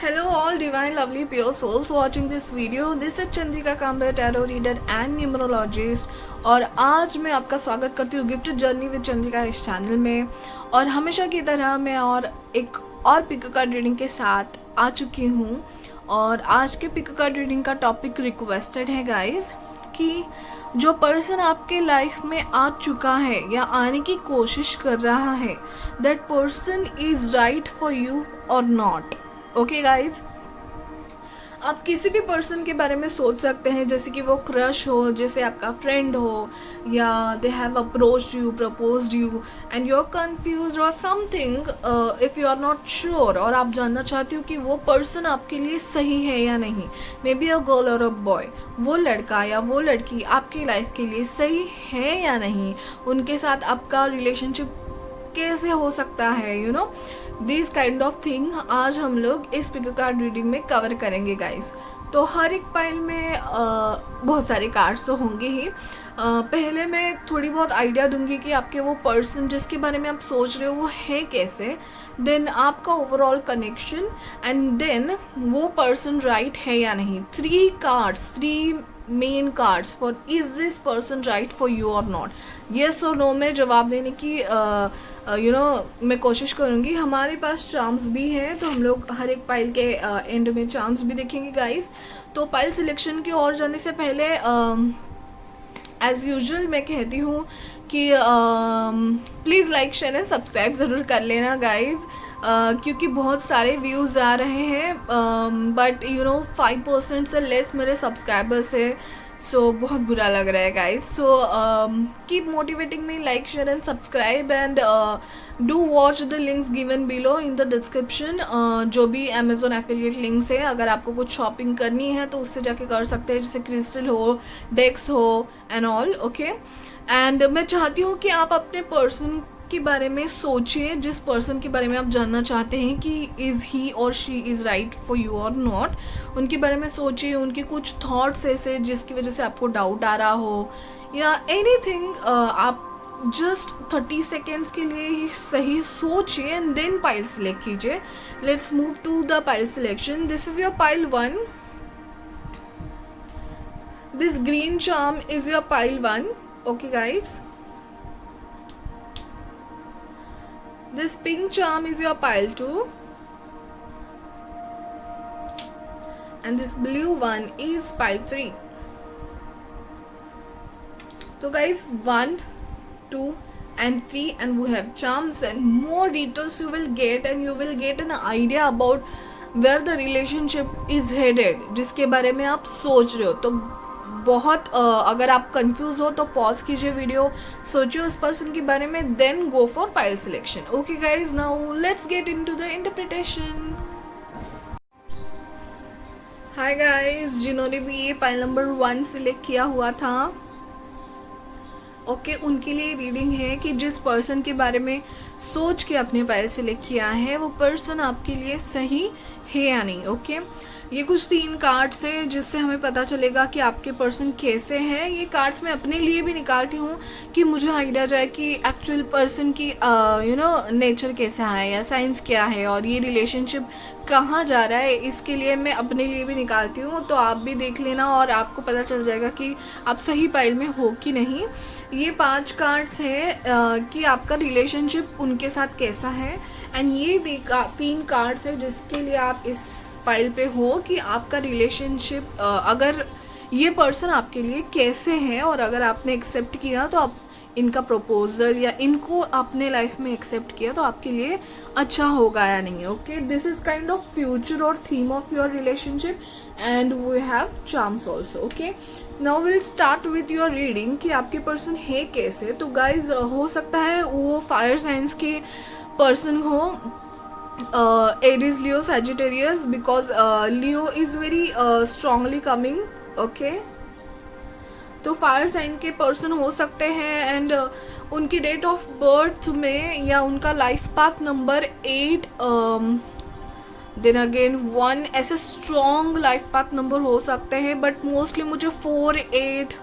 Hello all divine lovely pure souls watching this video. This is Chandrika Kambe, tarot reader and numerologist. और आज मैं आपका स्वागत करती हूँ गिफ्ट जर्नी विद चंद्रिका इस चैनल में। और हमेशा की तरह मैं और एक और पिक कार्ड रीडिंग के साथ आ चुकी हूँ। और आज के पिक कार्ड रीडिंग का टॉपिक रिक्वेस्टेड है गाइज, कि जो पर्सन आपके लाइफ में आ चुका है या आने की कोशिश कर रहा है, that person is right for you or not. Okay guys, आप किसी भी पर्सन के बारे में सोच सकते हैं, जैसे कि वो क्रश हो, जैसे आपका फ्रेंड हो, या they have approached you, proposed you and you are confused or something, if you are not sure, और आप जानना चाहते हो कि वो पर्सन आपके लिए सही है या नहीं। मे बी अ गर्ल और अ बॉय, वो लड़का या वो लड़की आपकी लाइफ के लिए सही है या नहीं, उनके साथ आपका रिलेशनशिप कैसे हो सकता है, you know this kind of thing आज हम लोग इस पिक कार्ड रीडिंग में कवर करेंगे गाइस। तो हर एक पाइल में बहुत सारे कार्ड्स तो होंगे ही। पहले मैं थोड़ी बहुत आइडिया दूंगी कि आपके वो पर्सन जिसके बारे में आप सोच रहे हो वो है कैसे, देन आपका ओवरऑल कनेक्शन, एंड देन वो पर्सन राइट है या नहीं। 3 cards, 3 main cards for is this person right for you or not. Yes और नो में जवाब देने की मैं कोशिश करूँगी। हमारे पास चार्म्स भी हैं, तो हम लोग हर एक पाइल के एंड में चार्म्स भी देखेंगे गाइस। तो पाइल सिलेक्शन की ओर जाने से पहले एज़ यूजुअल मैं कहती हूँ कि please like share and subscribe ज़रूर कर लेना गाइज, क्योंकि बहुत सारे व्यूज़ आ रहे हैं, बट 5% से लेस मेरे सब्सक्राइबर्स है। सो बहुत बुरा लग रहा है guys. So keep motivating me, like share and subscribe and do watch the links given below in the description. जो भी अमेजोन एफिलिएट लिंक्स है, अगर आपको कुछ शॉपिंग करनी है तो उससे जाके कर सकते हैं, जैसे क्रिस्टल हो, डेक्स हो एंड ऑल। ओके, एंड मैं चाहती हूँ कि आप अपने पर्सन के बारे में सोचिए, जिस पर्सन के बारे में आप जानना चाहते हैं कि इज़ ही और she is right for you or not, उनके बारे में सोचिए। उनके कुछ थॉट्स ऐसे जिसकी वजह से आपको डाउट आ रहा हो या एनीथिंग, आप जस्ट 30 सेकेंड्स के लिए ही सही सोचिए एंड देन पाइल सिलेक्ट कीजिए। Let's move to the pile selection. This is your pile 1, this green charm is your pile 1. Okay guys, this pink charm is your pile 2, and this blue one is pile 3. So guys, 1, 2 and 3, and we have charms and more details you will get, and you will get an idea about where the relationship is headed, जिसके बारे में आप सोच रहे हो। तो बहुत अगर आप कंफ्यूज हो तो पॉज कीजिए वीडियो, सोचिए उस पर्सन के बारे में, then go for pile selection. Okay guys, now let's get into the interpretation. Hi guys, जिन्होंने भी ये पाइल नंबर 1 सिलेक्ट किया हुआ था, ओके, उनके लिए रीडिंग है कि जिस पर्सन के बारे में सोच के अपने पाइल सिलेक्ट किया है, वो पर्सन आपके लिए सही है या नहीं। ओके, ये कुछ 3 कार्ड्स है जिससे हमें पता चलेगा कि आपके पर्सन कैसे हैं। ये कार्ड्स मैं अपने लिए भी निकालती हूँ कि मुझे आइडिया जाए कि एक्चुअल पर्सन की नेचर कैसा है या साइंस क्या है, और ये रिलेशनशिप कहाँ जा रहा है, इसके लिए मैं अपने लिए भी निकालती हूँ। तो आप भी देख लेना और आपको पता चल जाएगा कि आप सही पाइल में हो कि नहीं। ये 5 कार्ड्स हैं कि आपका रिलेशनशिप उनके साथ कैसा है, एंड ये 3 कार्ड्स है जिसके लिए आप इस पाइल पे हो कि आपका रिलेशनशिप, अगर ये पर्सन आपके लिए कैसे है, और अगर आपने एक्सेप्ट किया तो आप इनका प्रपोजल या इनको अपने लाइफ में एक्सेप्ट किया तो आपके लिए अच्छा होगा या नहीं। Okay, this is kind of future or theme of your relationship, and we have charms also. Okay, now will start with your reading कि आपके पर्सन है कैसे। तो गाइज, हो सकता है वो फायर साइंस के पर्सन हो, Aries, Leo, Sagittarius, because Leo is very strongly coming. Okay, तो फायर साइन के पर्सन हो सकते हैं, एंड उनकी डेट ऑफ बर्थ में या उनका life path number 8, then again 1 ऐसे स्ट्रॉन्ग लाइफ पाथ नंबर हो सकते हैं, बट मोस्टली मुझे 4, 8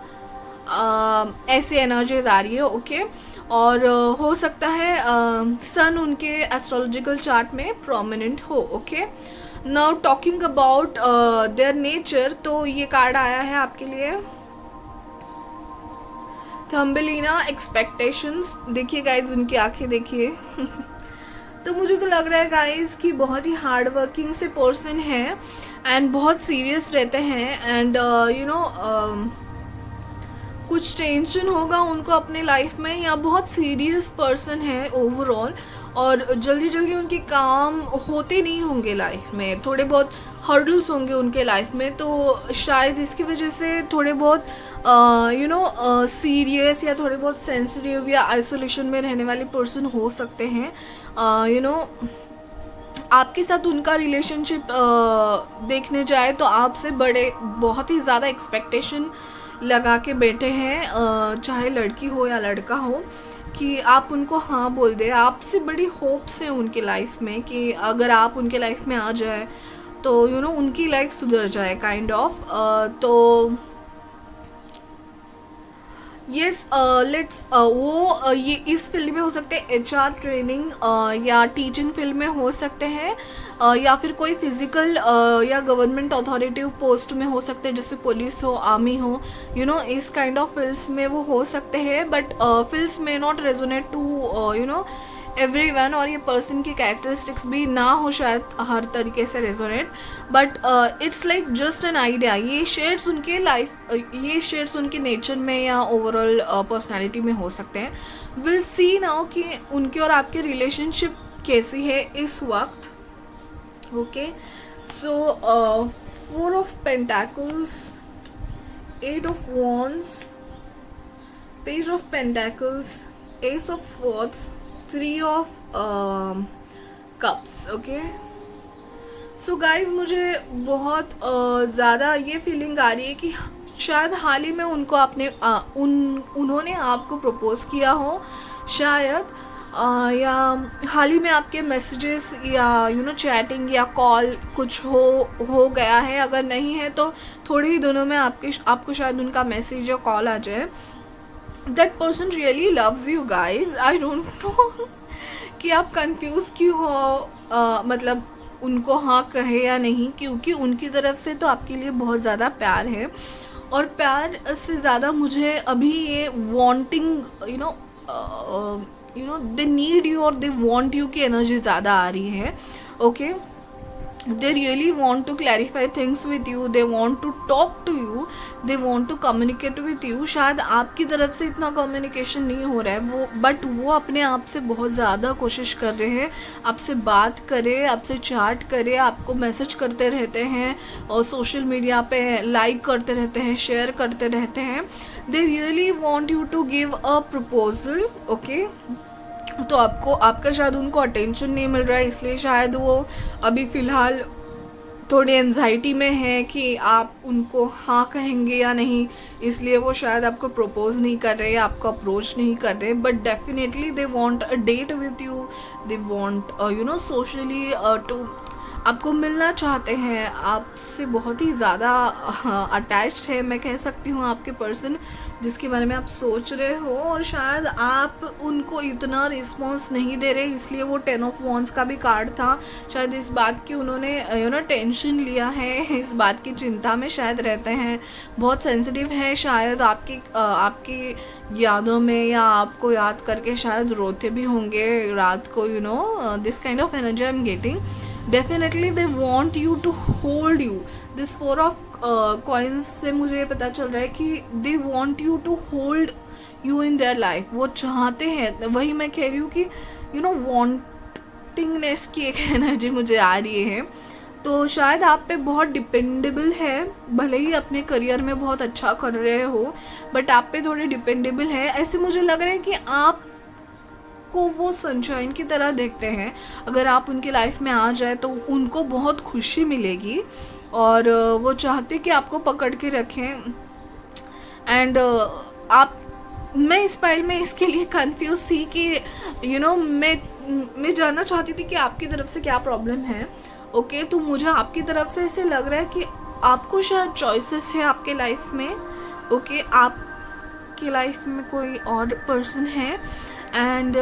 ऐसे एनर्जीज आ रही है। ओके, और हो सकता है सन उनके एस्ट्रोलॉजिकल चार्ट में प्रोमिनेंट हो। Okay, now talking about their nature, तो ये कार्ड आया है आपके लिए, थम्बेलिना एक्सपेक्टेशंस। देखिए गाइज, उनकी आंखें देखिए तो मुझे तो लग रहा है गाइज कि बहुत ही हार्ड वर्किंग से पर्सन है एंड बहुत सीरियस रहते हैं एंड कुछ टेंशन होगा उनको अपने लाइफ में, या बहुत सीरियस पर्सन है ओवरऑल, और जल्दी जल्दी उनके काम होते नहीं होंगे लाइफ में, थोड़े बहुत हर्डल्स होंगे उनके लाइफ में, तो शायद इसकी वजह से थोड़े बहुत सीरियस या थोड़े बहुत सेंसिटिव या आइसोलेशन में रहने वाले पर्सन हो सकते हैं। आपके साथ उनका रिलेशनशिप देखने जाए तो आपसे बड़े बहुत ही ज़्यादा एक्सपेक्टेशन लगा के बैठे हैं, चाहे लड़की हो या लड़का हो, कि आप उनको हाँ बोल दे। आपसे बड़ी होप्स हैं उनके लाइफ में कि अगर आप उनके लाइफ में आ जाए तो उनकी लाइफ सुधर जाए काइंड ऑफ। तो यस लेट्स वो ये इस फील्ड में हो सकते हैं, HR ट्रेनिंग या टीचिंग फील्ड में हो सकते हैं, या फिर कोई फिजिकल या गवर्नमेंट अथॉरिटी पोस्ट में हो सकते हैं, जैसे पुलिस हो, आर्मी हो, इस काइंड ऑफ फील्ड्स में वो हो सकते हैं, बट फील्ड्स में नॉट रेजोनेट टू एवरीवन, और ये पर्सन की कैरेक्टरिस्टिक्स भी ना हो शायद हर तरीके से resonate, but it's like just an idea. ये शेड्स उनके लाइफ, ये शेड्स उनके नेचर में या ओवरऑल पर्सनालिटी में हो सकते हैं। विल सी नाउ कि उनके और आपके रिलेशनशिप कैसी है इस वक्त। Okay, so 4 of pentacles, 8 of wands, page of pentacles, S of swords, 3 of cups. Okay, so guys मुझे बहुत ज़्यादा ये फीलिंग आ रही है कि शायद हाल ही में उनको आपने उन्होंने आपको प्रपोज किया हो शायद, या हाल ही में आपके मैसेजेस या चैटिंग या कॉल कुछ हो गया है। अगर नहीं है तो थोड़े ही दिनों में आपको शायद उनका मैसेज या कॉल आ जाए। That person really loves you guys. I don't know कि आप कंफ्यूज क्यों हो, मतलब उनको हाँ कहे या नहीं, क्योंकि उनकी तरफ से तो आपके लिए बहुत ज़्यादा प्यार है, और प्यार से ज़्यादा मुझे अभी ये वांटिंग दे नीड यू और दे वांट यू की एनर्जी ज़्यादा आ रही है। Okay, they really want to clarify things with you, they want to talk to you, they want to communicate with you। शायद आपकी तरफ से इतना कम्युनिकेशन नहीं हो रहा है वो, बट वो अपने आप से बहुत ज़्यादा कोशिश कर रहे हैं आपसे बात करे, आपसे चैट करे, आपको मैसेज करते रहते हैं और सोशल मीडिया पे लाइक करते रहते हैं, शेयर करते रहते हैं। they really want you to give a proposal। Okay, तो आपका शायद उनको अटेंशन नहीं मिल रहा है, इसलिए शायद वो अभी फ़िलहाल थोड़ी एंजाइटी में है कि आप उनको हाँ कहेंगे या नहीं, इसलिए वो शायद आपको प्रपोज नहीं कर रहे, आपको अप्रोच नहीं कर रहे, but definitely they want a date with you, they want socially to आपको मिलना चाहते हैं, आपसे बहुत ही ज़्यादा अटैच्ड है मैं कह सकती हूँ आपके पर्सन जिसके बारे में आप सोच रहे हो, और शायद आप उनको इतना रिस्पॉन्स नहीं दे रहे, इसलिए वो 10 ऑफ वॉन्ड्स का भी कार्ड था। शायद इस बात की उन्होंने टेंशन लिया है, इस बात की चिंता में शायद रहते हैं, बहुत सेंसिटिव है, शायद आपकी यादों में या आपको याद करके शायद रोते भी होंगे रात को, this kind of energy I am getting. Definitely they want you to hold you। this 4 of coins से मुझे ये पता चल रहा है कि they want you to hold you in their life। वो चाहते हैं, वही मैं कह रही हूँ कि wantingness की एक एनर्जी मुझे आ रही है। तो शायद आप पे बहुत डिपेंडेबल है, भले ही अपने करियर में बहुत अच्छा कर रहे हो, बट आप पे थोड़े डिपेंडेबल है। ऐसे मुझे लग रहा है कि आप को वो सनशाइन की तरह देखते हैं, अगर आप उनकी लाइफ में आ जाए तो उनको बहुत खुशी मिलेगी, और वो चाहते कि आपको पकड़ के रखें। एंड मैं इस फाइल में इसके लिए कंफ्यूज थी कि मैं जानना चाहती थी कि आपकी तरफ से क्या प्रॉब्लम है। ओके, तो मुझे आपकी तरफ से ऐसे लग रहा है कि आपको शायद चॉइसेस है आपके लाइफ में। ओके, आपकी लाइफ में कोई और पर्सन है, एंड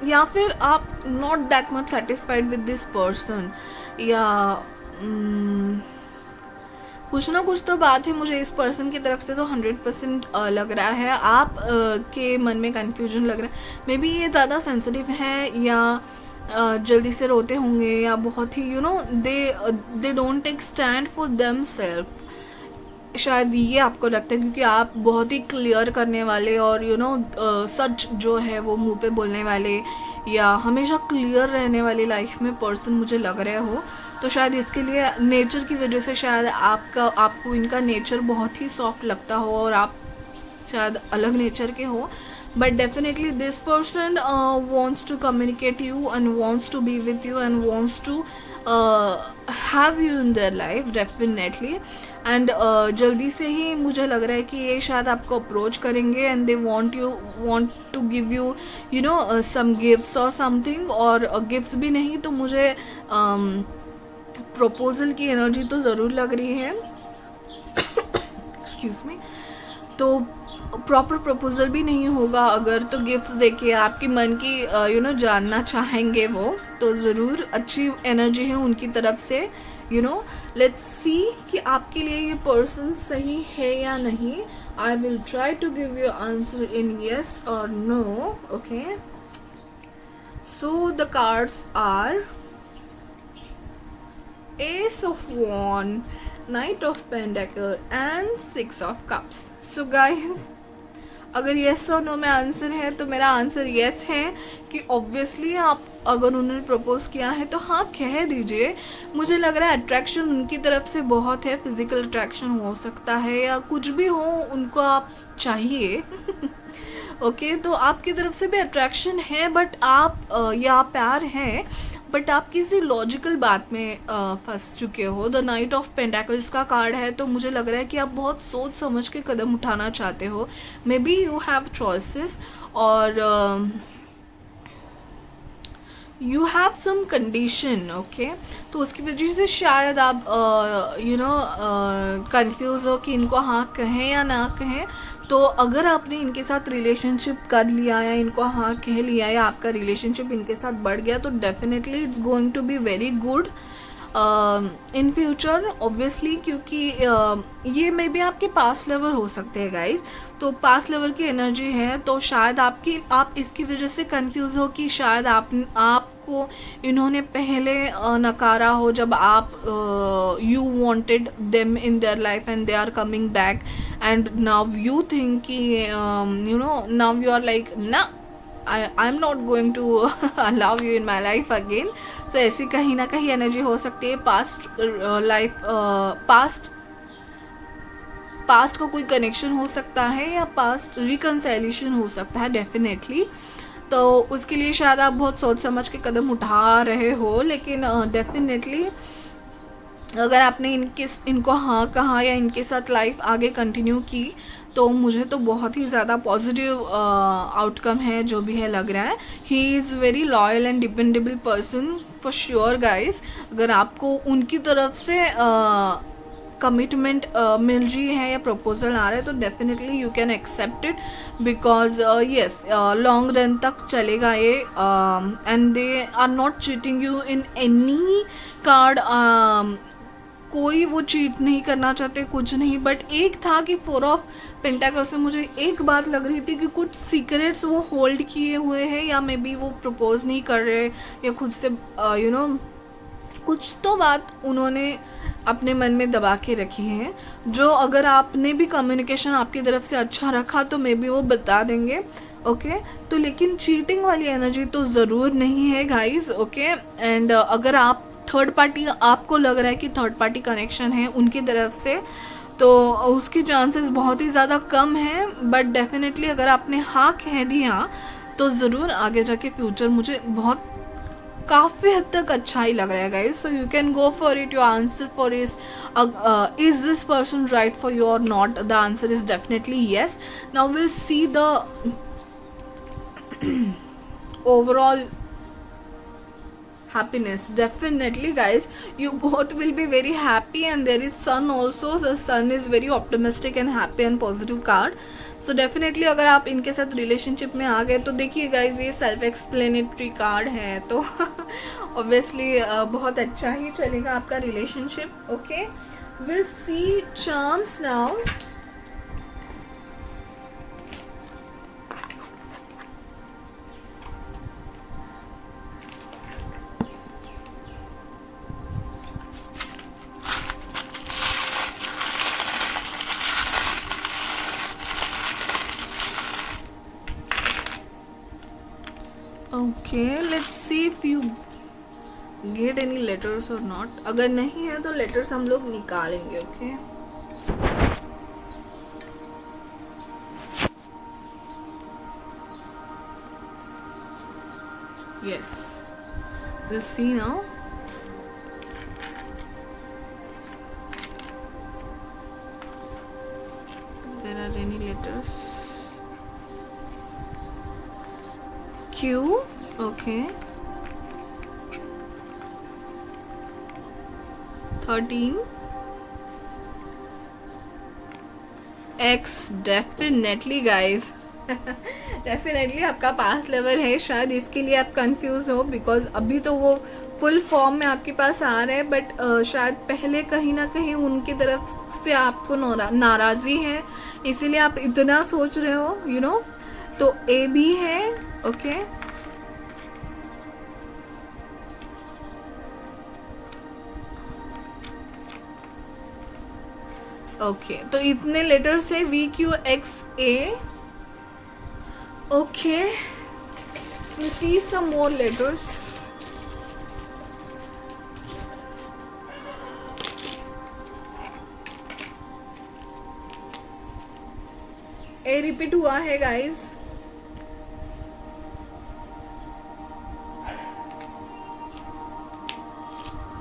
या फिर आप not that much satisfied with this person, या कुछ ना कुछ तो बात है मुझे इस पर्सन की तरफ से तो 100% लग रहा है। आप के मन में कन्फ्यूजन लग रहा है, मे बी ये ज़्यादा सेंसिटिव है, या जल्दी से रोते होंगे, या बहुत ही they don't take stand for them self. शायद ये आपको लगता है क्योंकि आप बहुत ही क्लियर करने वाले और सच जो है वो मुंह पे बोलने वाले, या हमेशा क्लियर रहने वाली लाइफ में पर्सन मुझे लग रहे हो। तो शायद इसके लिए नेचर की वजह से शायद आपको इनका नेचर बहुत ही सॉफ्ट लगता हो और आप शायद अलग नेचर के हो। But definitely this person wants to communicate you and wants to be with you and wants to have you in their life definitely। And जल्दी से ही मुझे लग रहा है कि ये शायद आपको अप्रोच करेंगे and they want to give you some gifts और समथिंग, और गिफ्ट्स भी नहीं तो मुझे प्रपोजल की एनर्जी तो ज़रूर लग रही है। Excuse me. तो प्रॉपर प्रपोजल भी नहीं होगा अगर, तो गिफ्ट देके आपके मन की जानना चाहेंगे वो, तो ज़रूर अच्छी एनर्जी है उनकी तरफ से। लेट्स सी कि आपके लिए ये पर्सन सही है या नहीं। I will try to give you answer in yes और no. Okay, so the cards are Ace of Wands, Knight of Pentacles and Six of Cups। So guys, अगर येस और नो में आंसर है तो मेरा आंसर येस है कि obviously आप अगर उन्होंने प्रपोज किया है तो हाँ कह दीजिए। मुझे लग रहा है अट्रैक्शन उनकी तरफ से बहुत है, फिजिकल अट्रैक्शन हो सकता है या कुछ भी हो, उनको आप चाहिए। ओके, तो आपकी तरफ से भी अट्रैक्शन है, बट आप या प्यार है, बट आप किसी लॉजिकल बात में फंस चुके हो। द नाइट ऑफ पेंटाकल्स का कार्ड है, तो मुझे लग रहा है कि आप बहुत सोच समझ के कदम उठाना चाहते हो। Maybe you have choices और you have some condition. Okay, तो उसकी वजह से शायद आप कंफ्यूज हो कि इनको हाँ कहें या ना कहें। तो अगर आपने इनके साथ रिलेशनशिप कर लिया या इनको हाँ कह लिया या आपका रिलेशनशिप इनके साथ बढ़ गया, तो definitely it's going to be very good in future obviously, क्योंकि ये मे बी आपके पास्ट लवर हो सकते हैं गाइज। तो पास्ट लवर की एनर्जी है, तो शायद आप इसकी वजह से कंफ्यूज हो कि शायद आपको इन्होंने पहले नकारा हो जब आप you wanted them in their life and they are coming back and now you think कि नाउ यू आर लाइक ना, I am not going to allow you in my life again. So ऐसी कहीं ना कहीं energy हो सकती है। Past का कोई कनेक्शन हो सकता है या पास्ट रिकंसाइलेशन हो सकता है डेफिनेटली। तो उसके लिए शायद आप बहुत सोच समझ के कदम उठा रहे हो, लेकिन डेफिनेटली अगर आपने इनको हाँ कहा या इनके साथ लाइफ आगे कंटिन्यू की, तो मुझे तो बहुत ही ज़्यादा पॉजिटिव आउटकम है जो भी है लग रहा है। ही is very loyal and dependable person for sure guys. अगर आपको उनकी तरफ से कमिटमेंट मिल रही है या प्रपोजल आ रहा है, तो definitely you can accept it because yes long run तक चलेगा ये। And they are not cheating you in any card. कोई वो चीट नहीं करना चाहते, कुछ नहीं। बट एक था कि 4 ऑफ पेंटाकल से मुझे एक बात लग रही थी कि कुछ सीक्रेट्स वो होल्ड किए हुए हैं, या मे बी वो प्रपोज नहीं कर रहे, या खुद से कुछ तो बात उन्होंने अपने मन में दबा के रखी है, जो अगर आपने भी कम्युनिकेशन आपकी तरफ से अच्छा रखा तो मे बी वो बता देंगे। ओके, तो लेकिन चीटिंग वाली एनर्जी तो ज़रूर नहीं है गाइज। ओके, एंड अगर आप थर्ड पार्टी, आपको लग रहा है कि थर्ड पार्टी कनेक्शन है उनकी तरफ से, तो उसके चांसेस बहुत ही ज़्यादा कम हैं। बट डेफिनेटली अगर आपने हाँ कह दिया तो ज़रूर आगे जाके फ्यूचर मुझे बहुत काफ़ी हद तक अच्छा ही लग रहा है guys. So you can go for it. Your answer for is this person right for you or not? The answer is definitely yes. Now will see the overall happiness. Definitely guys, you both will be very happy, and there is sun also. The sun is very optimistic and happy and positive card. So definitely अगर आप इनके साथ relationship में आ गए तो देखिए guys ये सेल्फ एक्सप्लेनेटरी कार्ड है, तो ऑब्वियसली बहुत अच्छा ही चलेगा आपका relationship. Okay, will C charms now. Okay, let's see if you get any letters or not. अगर नहीं है तो letters हम लोग निकालेंगे. Okay. Yes. We'll see now. There are any letters. Q, okay. 13. X, definitely guys. Definitely आपका पास level है. शायद इसके लिए आप कंफ्यूज हो, बिकॉज अभी तो वो फुल फॉर्म में आपके पास आ रहे हैं, बट शायद पहले कहीं ना कहीं उनकी तरफ से आपको नाराज़ी है, इसीलिए आप इतना सोच रहे हो, यू नो. तो ए भी है. ओके, ओके, तो इतने लेटर्स है V Q X A. Okay, we see some more letters. A repeat हुआ है गाइस.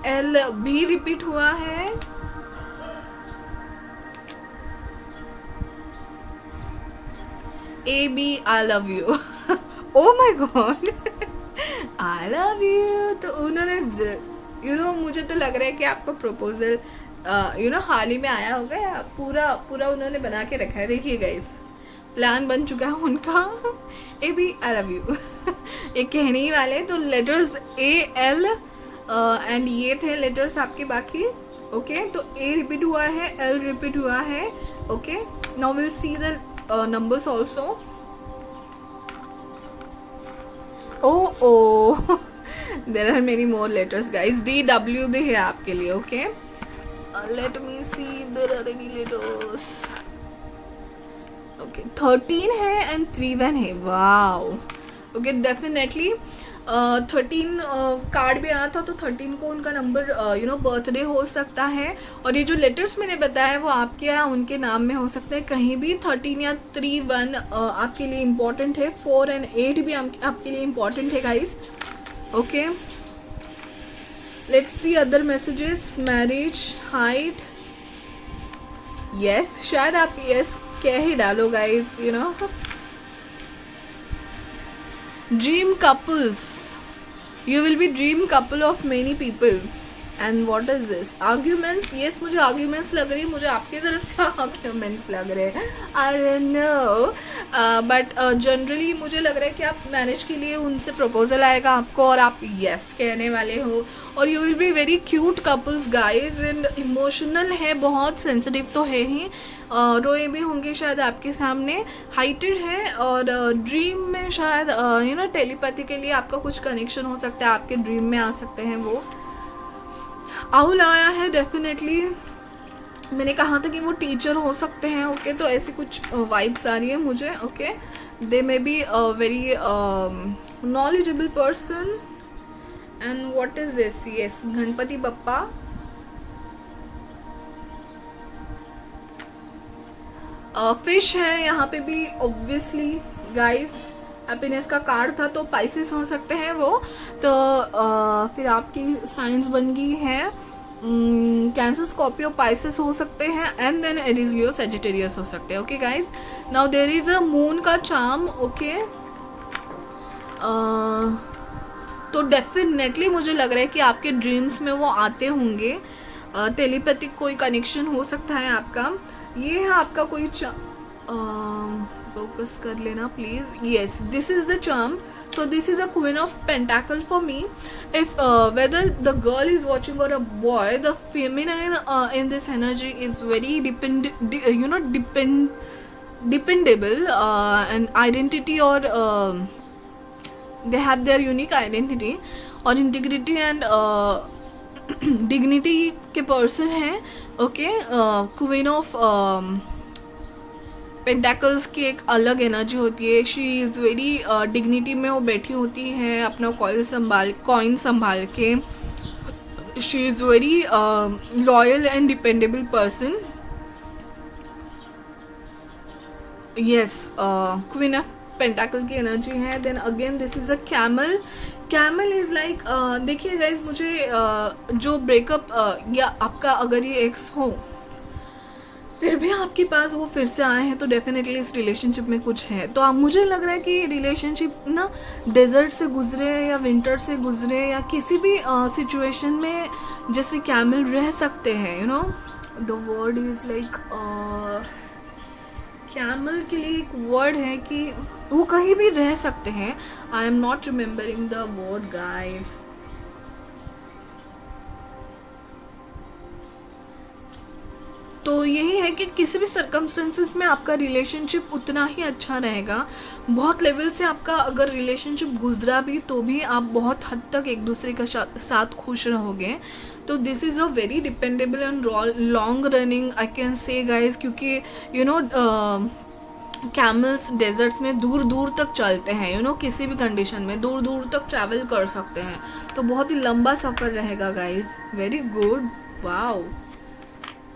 एल भी रिपीट हुआ है. A B I love you. Oh my God, I love you. तो उन्होंने यू नो मुझे तो लग रहा है कि आपका प्रपोजल यू नो हाल ही में आया होगा, या पूरा पूरा उन्होंने बना के रखा है. देखिए गाइस, प्लान बन चुका है उनका. A B I love you ये कहने ही वाले. तो लेटर्स ए एल एंड ये थे लेटर्स आपके बाकी. ओके, तो ए रिपीट हुआ है, एल रिपीट हुआ है. Okay, now will see the numbers also. Oh there are many more letters guys. D W भी है आपके लिए. Okay, let me see if there are any letters. Okay, 13 है and 3 1 है. Wow. Okay, definitely 13 कार्ड भी आया था, तो 13 को उनका नंबर यू नो बर्थडे हो सकता है. और ये जो लेटर्स मैंने बताया वो आपके या उनके नाम में हो सकता है कहीं भी. 13 या 3 1 आपके लिए इम्पॉर्टेंट है. 4 and 8 भी आपके लिए इम्पॉर्टेंट है guys. Okay, let's C other messages. Marriage, height. Yes, शायद आप यस कह ही डालो guys, you no. Dream couples, you will be dream couple of many people. And what is this? Arguments. yes, मुझे arguments लग रही है. मुझे आपकी तरफ से arguments लग रहे हैं. I don't know, but generally मुझे लग रहा है कि आप मैरिज के लिए उनसे प्रपोजल आएगा आपको और आप yes कहने वाले हो. और you will be very cute couples guys, and emotional है, बहुत sensitive तो है ही. रोए भी होंगे शायद आपके सामने. हाइटेड है और ड्रीम में शायद यू नो टेलीपैथी के लिए आपका कुछ कनेक्शन हो सकता है, आपके ड्रीम में आ सकते हैं वो. आउल आया है डेफिनेटली. मैंने कहा था कि वो टीचर हो सकते हैं. ओके, तो ऐसी कुछ वाइब्स आ रही है मुझे. Okay, they may be very knowledgeable person. And what is this? Yes, Ganpati Bappa. Fish है यहाँ पे भी ऑब्वियसली गाइस. हैप्पीनेस का कार्ड था, तो पाइसेस हो सकते हैं वो. तो फिर आपकी साइंस बन गई है. कैंसर, स्कॉर्पियो, पाइसेस हो सकते हैं. And then Aries, Leo, Sagittarius हो सकते हैं. Okay guys, now there is a moon का चार्म. ओके, तो डेफिनेटली मुझे लग रहा है कि आपके ड्रीम्स में वो आते होंगे. टेलीपैथिक कोई कनेक्शन हो सकता है आपका. ये है आपका कोई फोकस कर लेना please. Yes, this is the charm. So this is a queen of pentacle for me. If whether the girl is watching or a boy, the feminine in this energy is very dependable and identity, or they have their unique identity और integrity and dignity के person हैं. Okay, queen of pentacles की एक अलग energy होती है. She is very dignity में वो बैठी होती है अपना कॉइन संभाल के. She is very loyal and dependable person. Yes, queen of pentacle की एनर्जी है. Then again this is a camel. Camel is like, देखिए गाइज, मुझे जो ब्रेकअप या आपका अगर ये एक्स हो फिर भी आपके पास वो फिर से आए हैं तो डेफिनेटली इस रिलेशनशिप में कुछ है. तो आप, मुझे लग रहा है कि रिलेशनशिप ना डेजर्ट से गुजरे या विंटर से गुजरे या किसी भी सिचुएशन में जैसे कैमल रह सकते हैं. You know, the word is like, camel के लिए एक वर्ड है कि वो कहीं भी रह सकते हैं. आई am not remembering the word guys. तो यही है कि किसी भी सर्कमस्टेंसेस में आपका रिलेशनशिप उतना ही अच्छा रहेगा. बहुत लेवल से आपका अगर रिलेशनशिप गुजरा भी तो भी आप बहुत हद तक एक दूसरे के साथ खुश रहोगे. तो this is a very dependable and long running I can से गाइज, क्योंकि यू नो कैमल्स डेजर्ट्स में दूर दूर तक चलते हैं. यू नो, किसी भी कंडीशन में दूर दूर तक ट्रैवल कर सकते हैं. तो बहुत ही लंबा सफ़र रहेगा guys. Very good, wow.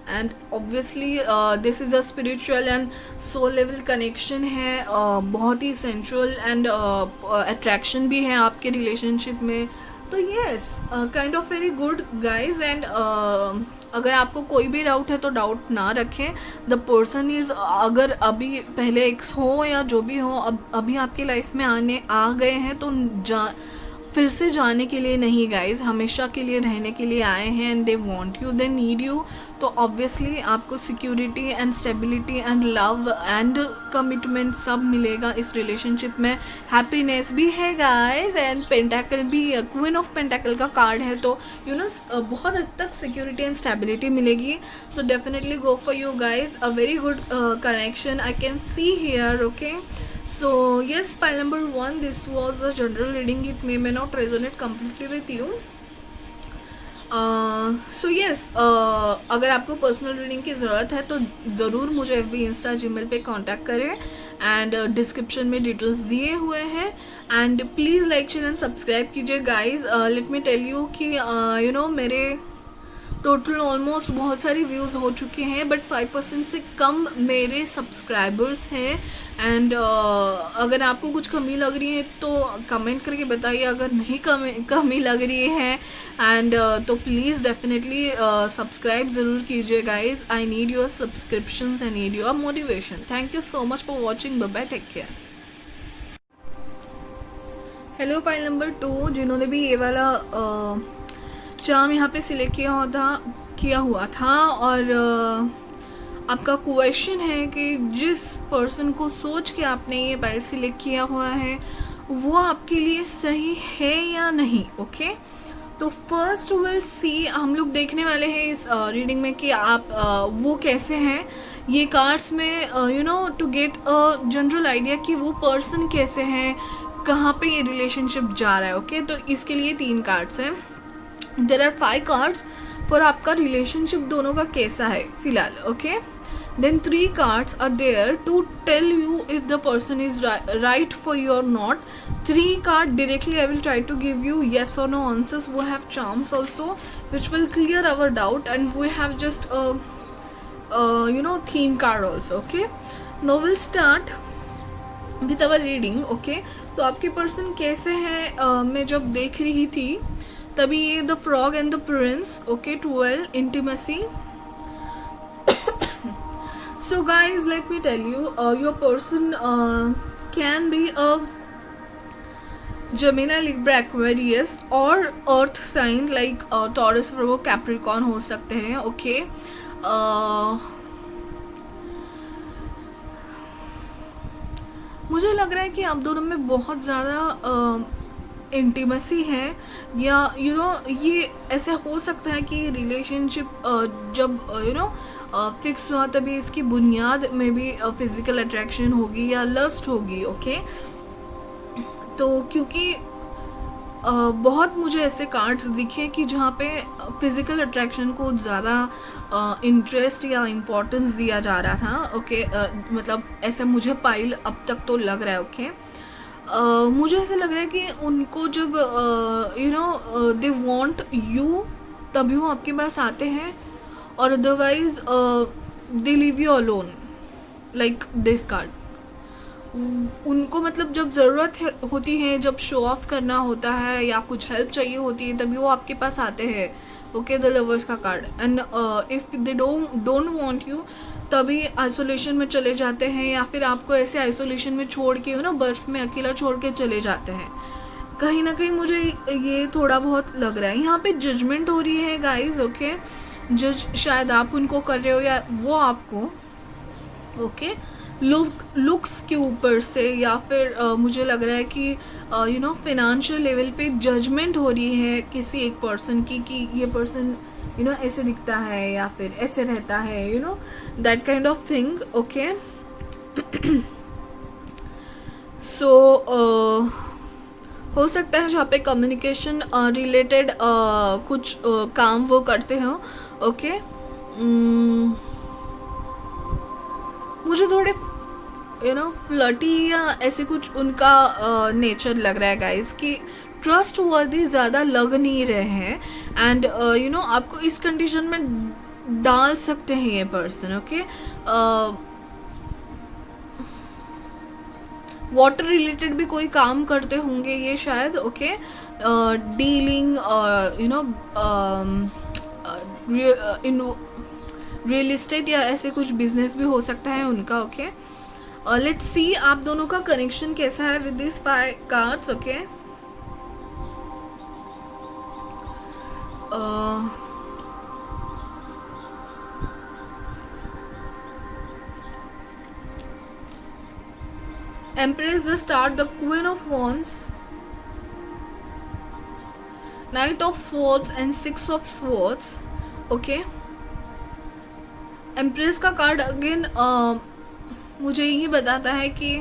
And obviously this is a spiritual and soul level connection है. बहुत ही सेंशुअल एंड अट्रैक्शन भी है आपके रिलेशनशिप में. तो yes, kind of very good guys. And अगर आपको कोई भी डाउट है तो डाउट ना रखें. द पर्सन इज़, अगर अभी पहले एक्स हो या जो भी हो, अब अभी आपकी लाइफ में आ गए हैं तो फिर से जाने के लिए नहीं गाइज, हमेशा के लिए रहने के लिए आए हैं. And they want you, they need you. तो ऑब्वियसली आपको security and stability and love and commitment सब मिलेगा इस रिलेशनशिप में. हैप्पीनेस भी है गाइज. एंड पेंटाकल भी, क्वीन ऑफ पेंटाकल का कार्ड है, तो यू नो बहुत हद तक सिक्योरिटी एंड स्टेबिलिटी मिलेगी. So definitely go for you guys. A very good connection I can see here. Okay, so yes, pile number 1, this was a general reading. It may not resonate completely with you. So yes, अगर आपको personal reading की ज़रूरत है तो ज़रूर मुझे FB insta Gmail पे contact करें. एंड डिस्क्रिप्शन में डिटेल्स दिए हुए हैं. And please like share and subscribe कीजिए guys. Let me tell you कि यू नो मेरे टोटल ऑलमोस्ट बहुत सारे व्यूज़ हो चुके हैं, बट 5% से कम मेरे सब्सक्राइबर्स हैं. एंड अगर आपको कुछ कमी लग रही है तो कमेंट करके बताइए. अगर नहीं कमी लग रही है एंड तो प्लीज़ डेफिनेटली सब्सक्राइब ज़रूर कीजिए guys. I need your subscriptions, I need your motivation. Thank you so much for watching. Bye bye, take care. Hello pile number 2, जिन्होंने भी ये वाला चार्म यहाँ पे सिलेक्ट किया हुआ था. और आपका क्वेश्चन है कि जिस पर्सन को सोच के आपने ये पाइल सिलेक्ट किया हुआ है वो आपके लिए सही है या नहीं. ओके, तो फर्स्ट विल सी, हम लोग देखने वाले हैं इस रीडिंग में कि आप वो कैसे हैं. ये कार्ड्स में you know to get a general idea कि वो पर्सन कैसे हैं, कहाँ पे ये रिलेशनशिप जा रहा है. ओके, तो इसके लिए 3 कार्ड्स हैं. देयर आर 5 कार्ड्स फॉर आपका रिलेशनशिप दोनों का कैसा है फिलहाल. Okay, then 3 cards are there to tell you if the person is right for you or not. 3 cards directly I will try to give you yes or no answers. We have charms also which will clear our doubt, and we have just a you know theme card also. Okay, now we'll start with our reading. Okay, तो आपके person कैसे हैं मैं जब देख रही थी तभी ये the frog and the Prince. Okay, 12 intimacy. So guys, let me tell you, your person can be a Gemini, Libra, Aquarius और Earth sign like Taurus, Virgo, Capricorn हो सकते हैं. Okay, मुझे लग रहा है कि आप दोनों में बहुत ज़्यादा इंटीमेसी है, या ये ऐसे हो सकता है कि रिलेशनशिप जब फिक्स हुआ तभी इसकी बुनियाद में भी फिजिकल अट्रैक्शन होगी या लस्ट होगी। ओके, तो क्योंकि बहुत मुझे ऐसे कार्ड्स दिखे कि जहाँ पे फिज़िकल अट्रैक्शन को ज़्यादा इंटरेस्ट या इम्पोर्टेंस दिया जा रहा था। ओके, मतलब ऐसा मुझे पाइल अब तक तो लग रहा है। ओके, मुझे ऐसा लग रहा है कि उनको जब दे वांट यू तभी वो आपके पास आते हैं, और otherwise they leave you alone, like this card. उनको मतलब जब ज़रूरत होती है, जब शो ऑफ करना होता है या कुछ हेल्प चाहिए होती है, तभी वो आपके पास आते हैं। ओके, द लवर्स का card. And if they don't want you तभी आइसोलेशन में चले जाते हैं, या फिर आपको ऐसे आइसोलेशन में छोड़ के बर्फ़ में अकेला छोड़ के चले जाते हैं। कहीं ना कहीं मुझे ये थोड़ा बहुत लग रहा है। यहाँ पे जजमेंट हो रही है गाइज। ओके, जज शायद आप उनको कर रहे हो या वो आपको। ओके, लुक्स के ऊपर से, या फिर मुझे लग रहा है कि फिनेंशियल लेवल पे जजमेंट हो रही है किसी एक पर्सन की, कि ये पर्सन ऐसे दिखता है या फिर ऐसे रहता है, that kind of thing. Okay, so हो सकता है जहाँ पे कम्युनिकेशन रिलेटेड कुछ काम वो करते हो। ओके, मुझे थोड़े फ्लर्टी या ऐसे कुछ उनका नेचर लग रहा है गाइस, कि ट्रस्ट वर्दी ज़्यादा लग नहीं रहे हैं। एंड आपको इस कंडीशन में डाल सकते हैं ये पर्सन। ओके, वाटर रिलेटेड भी कोई काम करते होंगे ये शायद। Okay, dealing in real estate या ऐसे कुछ बिजनेस भी हो सकता है उनका। ओके, लेट्स सी आप दोनों का कनेक्शन कैसा है with this 5 cards. Okay, Empress, the Star, the Queen of Wands, Knight of Swords and 6 of Swords. Okay, Empress का कार्ड अगेन मुझे यही बताता है कि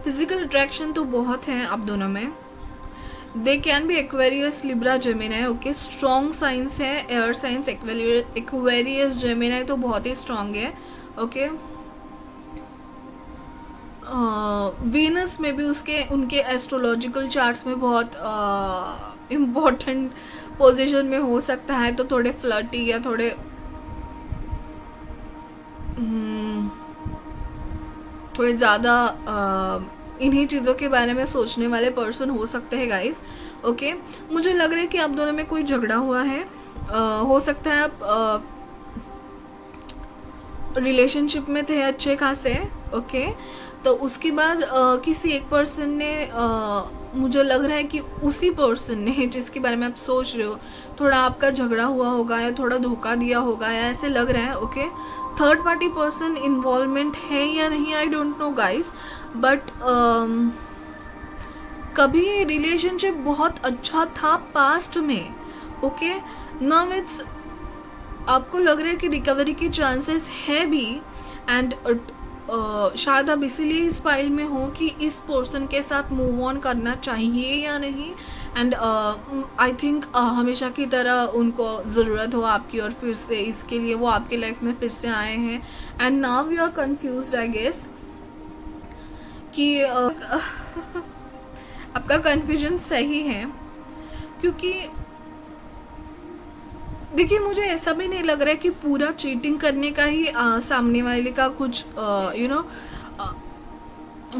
फिजिकल अट्रैक्शन तो बहुत है आप दोनों में। They can be Aquarius, Libra, Gemini. Okay, strong science है, एयर साइंस। एक्वेरियस, जेमिनी तो बहुत ही स्ट्रॉन्ग है। ओके, वीनस में भी उनके एस्ट्रोलॉजिकल चार्ट्स में बहुत इम्पोर्टेंट पोजीशन में हो सकता है, तो थोड़े फ्लर्टी या थोड़े ज़्यादा इन्हीं चीज़ों के बारे में सोचने वाले पर्सन हो सकते हैं गाइस। ओके, मुझे लग रहा है कि आप दोनों में कोई झगड़ा हुआ है। हो सकता है आप रिलेशनशिप में थे अच्छे खासे। ओके, तो उसके बाद किसी एक पर्सन ने मुझे लग रहा है कि उसी पर्सन ने जिसके बारे में आप सोच रहे हो, थोड़ा आपका झगड़ा हुआ होगा या थोड़ा धोखा दिया होगा, या ऐसे लग रहा है। Okay, third party person involvement है या नहीं, I don't know guys, but कभी रिलेशनशिप बहुत अच्छा था पास्ट में। ओके, नाउ इट्स आपको लग रहा है कि रिकवरी की चांसेस है भी, एंड शायद आप इसीलिए इस फाइल में हो कि इस पर्सन के साथ मूव ऑन करना चाहिए या नहीं। एंड आई थिंक हमेशा की तरह उनको ज़रूरत हो आपकी, और फिर से इसके लिए वो आपके लाइफ में फिर से आए हैं। And now you are confused I guess कि आपका कन्फ्यूजन सही है, क्योंकि देखिए मुझे ऐसा भी नहीं लग रहा है कि पूरा चीटिंग करने का ही सामने वाले का कुछ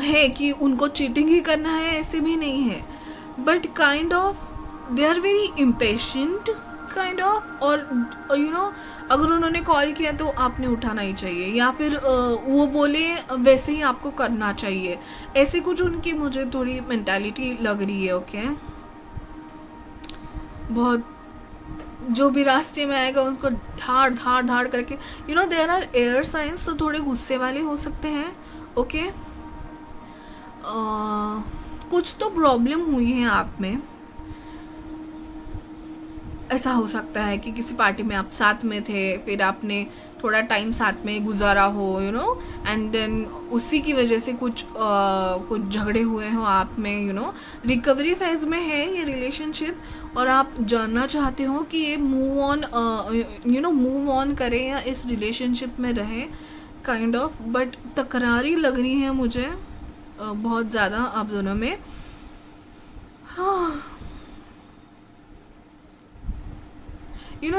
है कि उनको चीटिंग ही करना है, ऐसे भी नहीं है। But kind of they are very impatient kind of, और अगर उन्होंने कॉल किया तो आपने उठाना ही चाहिए, या फिर वो बोले वैसे ही आपको करना चाहिए, ऐसे कुछ उनकी मुझे थोड़ी मेंटालिटी लग रही है। ओके, बहुत जो भी रास्ते में आएगा उसको धाड़ धाड़ धाड़ करके, देयर आर एयर साइंस, तो थोड़े गुस्से वाले हो सकते हैं। ओके, कुछ तो प्रॉब्लम हुई है आप में। ऐसा हो सकता है कि किसी पार्टी में आप साथ में थे, फिर आपने थोड़ा टाइम साथ में गुजारा हो, एंड देन उसी की वजह से कुछ झगड़े हुए हो आप में, रिकवरी फेज में है ये रिलेशनशिप और आप जानना चाहते हो कि ये मूव ऑन करें या इस रिलेशनशिप में रहे काइंड ऑफ, बट तकरारी लग रही है मुझे बहुत ज़्यादा आप दोनों में। हाँ,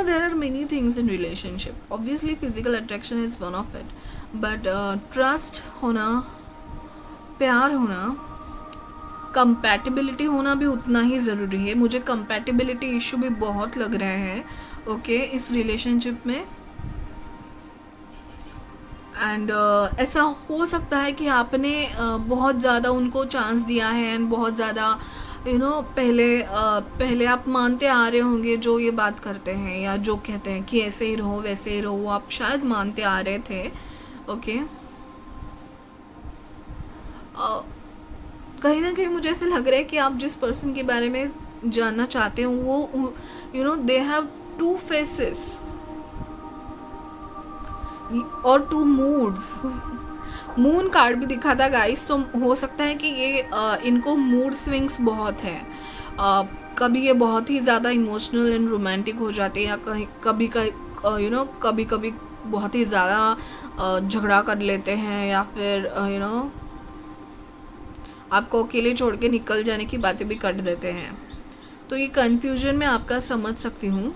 there are many things in relationship. Obviously physical attraction is one of it, but trust होना, प्यार होना, compatibility होना भी उतना ही ज़रूरी है। मुझे compatibility issue भी बहुत लग रहे हैं ओके इस relationship में। एंड ऐसा हो सकता है कि आपने बहुत ज़्यादा उनको चांस दिया है एंड बहुत ज़्यादा पहले आप मानते आ रहे होंगे जो ये बात करते हैं या जो कहते हैं कि ऐसे ही रहो वैसे ही रहो, आप शायद मानते आ रहे थे ओके। कहीं ना कहीं मुझे ऐसा लग रहा है कि आप जिस पर्सन के बारे में जानना चाहते हो वो दे हैव 2 फेसेस और 2 मूड्स। मून कार्ड भी दिखा था गाइस, तो हो सकता है कि ये इनको मूड स्विंग्स बहुत है। कभी ये बहुत ही ज़्यादा इमोशनल एंड रोमांटिक हो जाते हैं या कभी कभी बहुत ही ज़्यादा झगड़ा कर लेते हैं या फिर आपको अकेले छोड़ के निकल जाने की बातें भी कर देते हैं। तो ये कन्फ्यूजन मैं आपका समझ सकती हूँ।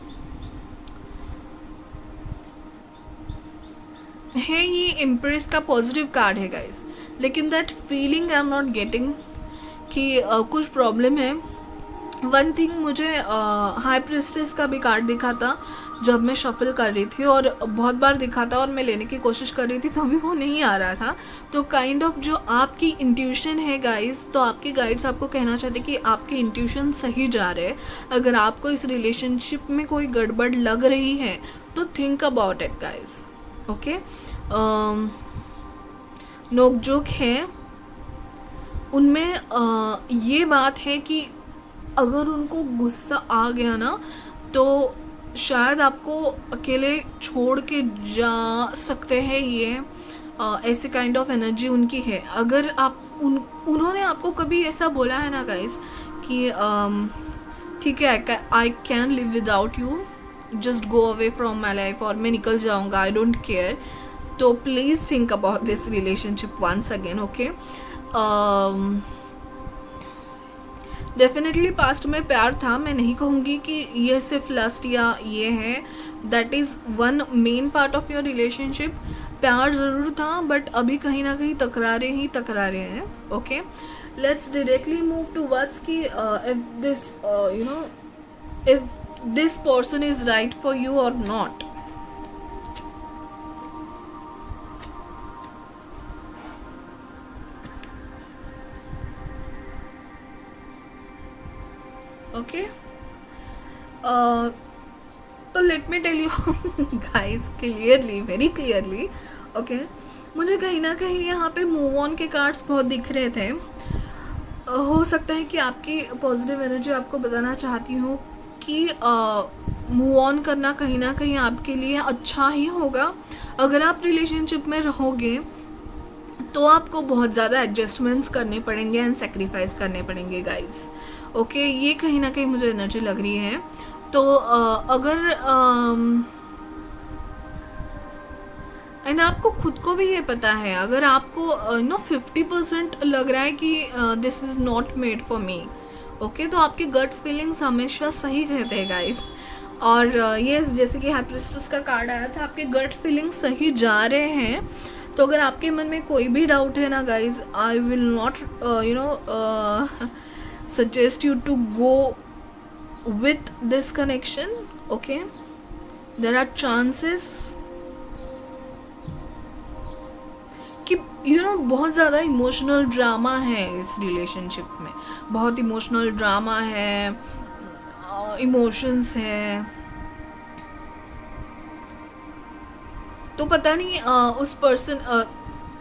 है ये एम्प्रेस का पॉजिटिव कार्ड है गाइस, लेकिन that feeling I am not getting कि कुछ प्रॉब्लम है। वन थिंग मुझे हाई प्रिस्टेस का भी कार्ड दिखा था जब मैं शफल कर रही थी और बहुत बार दिखा था और मैं लेने की कोशिश कर रही थी तो अभी वो नहीं आ रहा था। तो काइंड ऑफ जो आपकी इंट्यूशन है गाइस, तो आपके गाइड्स आपको कहना चाहते कि आपकी इंट्यूशन सही जा रहे हैं। अगर आपको इस रिलेशनशिप में कोई गड़बड़ लग रही है तो think about it guys okay. नोकझोंक है उनमें ये बात है कि अगर उनको गुस्सा आ गया ना तो शायद आपको अकेले छोड़ के जा सकते हैं। ये ऐसे काइंड ऑफ एनर्जी उनकी है। अगर आप उन्होंने आपको कभी ऐसा बोला है ना गाइस कि ठीक है I can live without you, just go away from my life, और मैं निकल जाऊंगा, आई डोंट केयर, तो please think about this relationship once again okay. Definitely past में प्यार था, मैं नहीं कहूँगी कि ये सिर्फ लस्ट या ये है, that is one main part of your relationship. प्यार ज़रूर था बट अभी कहीं ना कहीं तकरारे हैं okay. Let's directly move to words कि if this person is right for you or not. Okay तो let me tell you guys clearly, very clearly okay. मुझे कहीं ना कहीं यहाँ पे मूव ऑन के कार्ड्स बहुत दिख रहे थे। हो सकता है कि आपकी पॉजिटिव एनर्जी आपको बताना चाहती हूँ कि मूव ऑन करना कहीं ना कहीं आपके लिए अच्छा ही होगा। अगर आप रिलेशनशिप में रहोगे तो आपको बहुत ज़्यादा एडजस्टमेंट्स करने पड़ेंगे एंड सेक्रीफाइस करने पड़ेंगे गाइस ओके। ये कहीं ना कहीं मुझे एनर्जी लग रही है। तो अगर एंड आपको खुद को भी ये पता है, अगर आपको 50% लग रहा है कि this is not made for me okay, तो आपकी गट्स फीलिंग्स हमेशा सही रहते हैं गाइस। और ये जैसे कि हैप्रिस्टस का कार्ड आया था, आपके गट फीलिंग्स सही जा रहे हैं। तो अगर आपके मन में कोई भी डाउट है ना guys, I will not suggest you to go with this connection okay. There are chances कि बहुत ज़्यादा इमोशनल ड्रामा है इस रिलेशनशिप में, बहुत इमोशनल ड्रामा है, इमोशंस है। तो पता नहीं उस पर्सन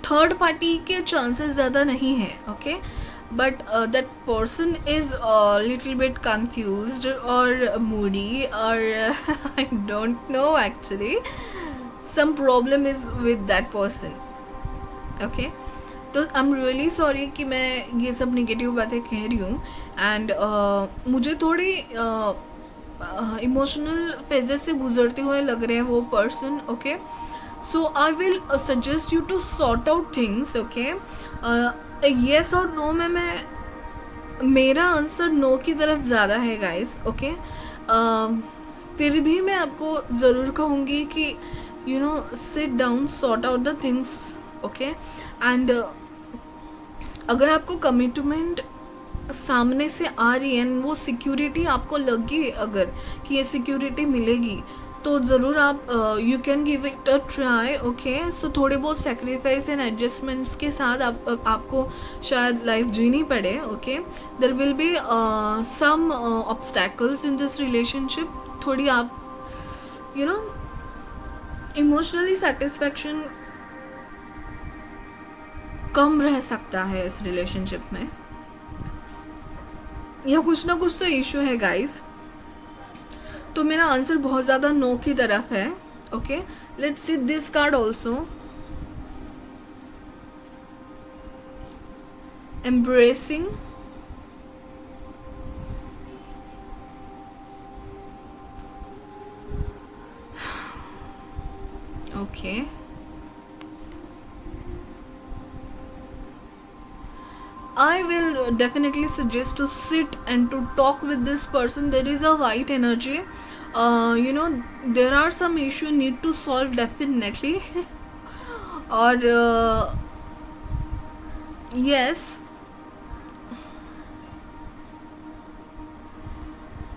थर्ड पार्टी के चांसेस ज़्यादा नहीं है, okay, but that person is little bit confused और मूडी और I don't know actually some problem is with that person, okay. तो आई एम रियली सॉरी कि मैं ये सब निगेटिव बातें कह रही हूँ एंड मुझे थोड़ी इमोशनल फेजेस से गुजरते हुए लग रहे हैं वो person, okay. So I will suggest you to sort out things, okay. Yes और नो में मैं मेरा आंसर नो की तरफ ज़्यादा है गाइस, ओके. फिर भी मैं आपको ज़रूर कहूँगी कि you know sit down, sort out the things, okay. And अगर आपको कमिटमेंट सामने से आ रही है, वो सिक्योरिटी आपको लगी अगर कि ये सिक्योरिटी मिलेगी, तो ज़रूर आप you can give it a try, okay. So थोड़े बहुत सेक्रीफाइस एंड एडजस्टमेंट्स के साथ आपको शायद लाइफ जीनी पड़े, okay. There will be some obstacles in this relationship. थोड़ी आप यू नो इमोशनली सेटिस्फैक्शन कम रह सकता है इस रिलेशनशिप में, या कुछ ना कुछ तो इशू है गाइस. तो मेरा आंसर बहुत ज़्यादा नो की तरफ है, okay. Let's see this card also. Embracing, okay. I will definitely suggest to sit and to talk with this person. There is a white energy. You know, there are some issue need to solve definitely. और yes,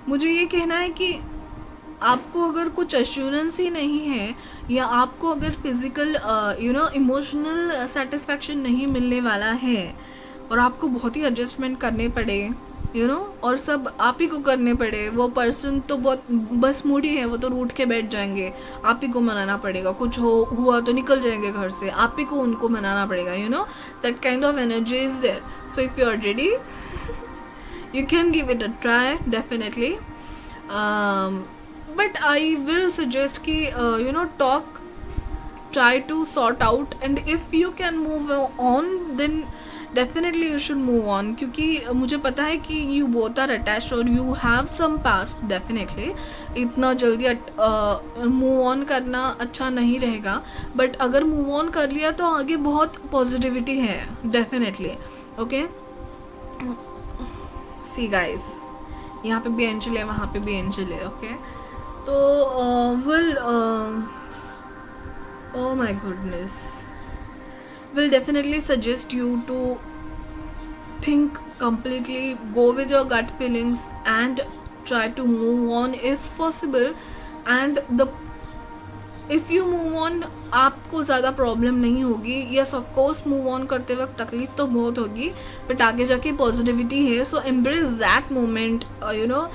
मुझे ये कहना है कि आपको अगर कुछ assurance ही नहीं है, या आपको अगर physical you know emotional satisfaction नहीं मिलने वाला है, और आपको बहुत ही एडजस्टमेंट करने पड़े, यू नो, और सब आप ही को करने पड़े, वो पर्सन तो बहुत बस मूडी है, वो तो रूठ के बैठ जाएंगे, आप ही को मनाना पड़ेगा, कुछ हुआ तो निकल जाएंगे घर से, आप ही को उनको मनाना पड़ेगा, you know, that kind of energy is there. So if you are ready, you can give it a try definitely. But I will suggest कि you know talk, try to sort out, and if you can move on then definitely you should move on. क्योंकि मुझे पता है कि you both are attached और you have some past definitely. इतना जल्दी move on करना अच्छा नहीं रहेगा, but अगर move on कर लिया तो आगे बहुत पॉजिटिविटी है definitely, okay. See guys, यहाँ पे भी एंजल है, वहाँ पे भी एंजल है, okay. तो will oh my goodness, will definitely suggest you to think completely, go with your gut feelings and try to move on if possible. And if you move on, आपको ज़्यादा problem नहीं होगी. Yes of course move on करते वक्त तकलीफ तो बहुत होगी, बट आगे जाके पॉजिटिविटी है. So embrace that moment, you know,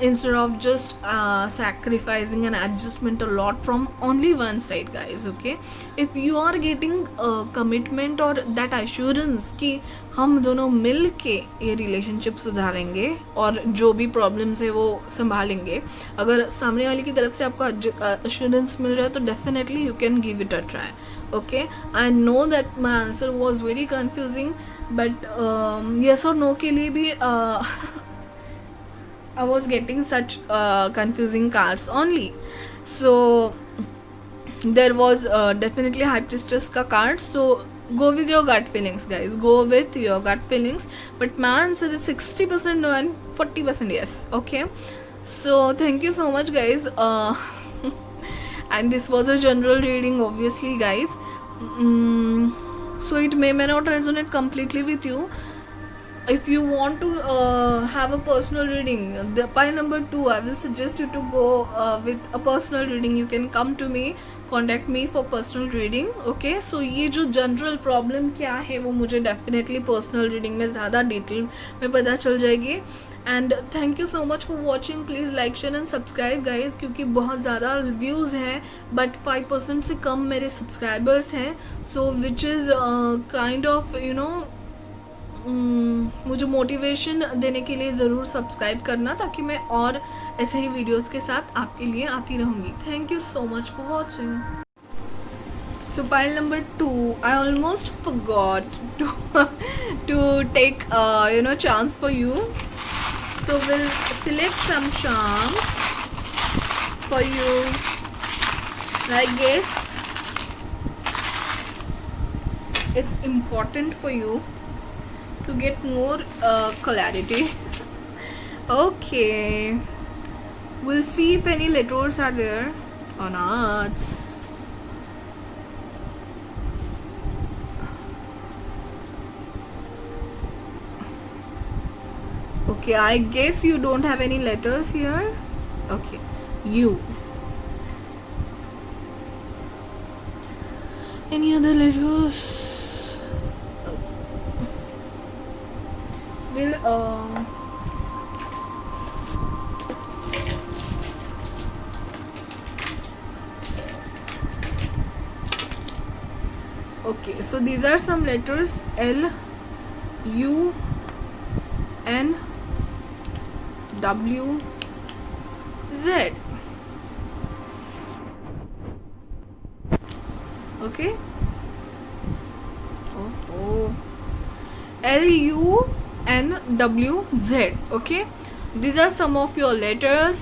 instead of just sacrificing and adjustment a lot from only one side guys, okay. if you are getting commitment और that assurance कि हम दोनों मिल के ये रिलेशनशिप सुधारेंगे और जो भी प्रॉब्लम्स है वो संभालेंगे, अगर सामने वाले की तरफ से आपको assurance मिल रहा है तो definitely you can give it a try, okay. I know that my answer was very confusing, but yes or no के लिए भी I was getting such confusing cards only. So there was definitely High Priestess ka card. So go with your gut feelings guys, go with your gut feelings. But my answer is 60% no and 40% yes, okay. So thank you so much guys. And this was a general reading obviously guys. So it may not resonate completely with you. If you want to have a personal reading, the pile number 2, I will suggest you to go with a personal reading. You can come to me, contact me for personal reading, okay. So ये जो general problem क्या है वो मुझे definitely personal reading में ज़्यादा detail में पता चल जाएगी. And thank you so much for watching. Please like share and subscribe guys, क्योंकि बहुत ज़्यादा व्यूज़ हैं बट 5% से कम मेरे सब्सक्राइबर्स हैं. So which is kind of you know मुझे मोटिवेशन देने के लिए ज़रूर सब्सक्राइब करना, ताकि मैं और ऐसे ही वीडियोज़ के साथ आपके लिए आती रहूँगी. Thank you so much for watching. So pile number 2, I almost forgot to take chance for you. So we'll select some charms for you. I guess it's important for you to get more clarity. Okay, we'll see if any letters are there or not. Okay, I guess you don't have any letters here. Okay, U. Any other letters? Will okay, so these are some letters: L, U, N, W, Z. Okay. Oh. L, U, N, W, Z. Okay. These are some of your letters.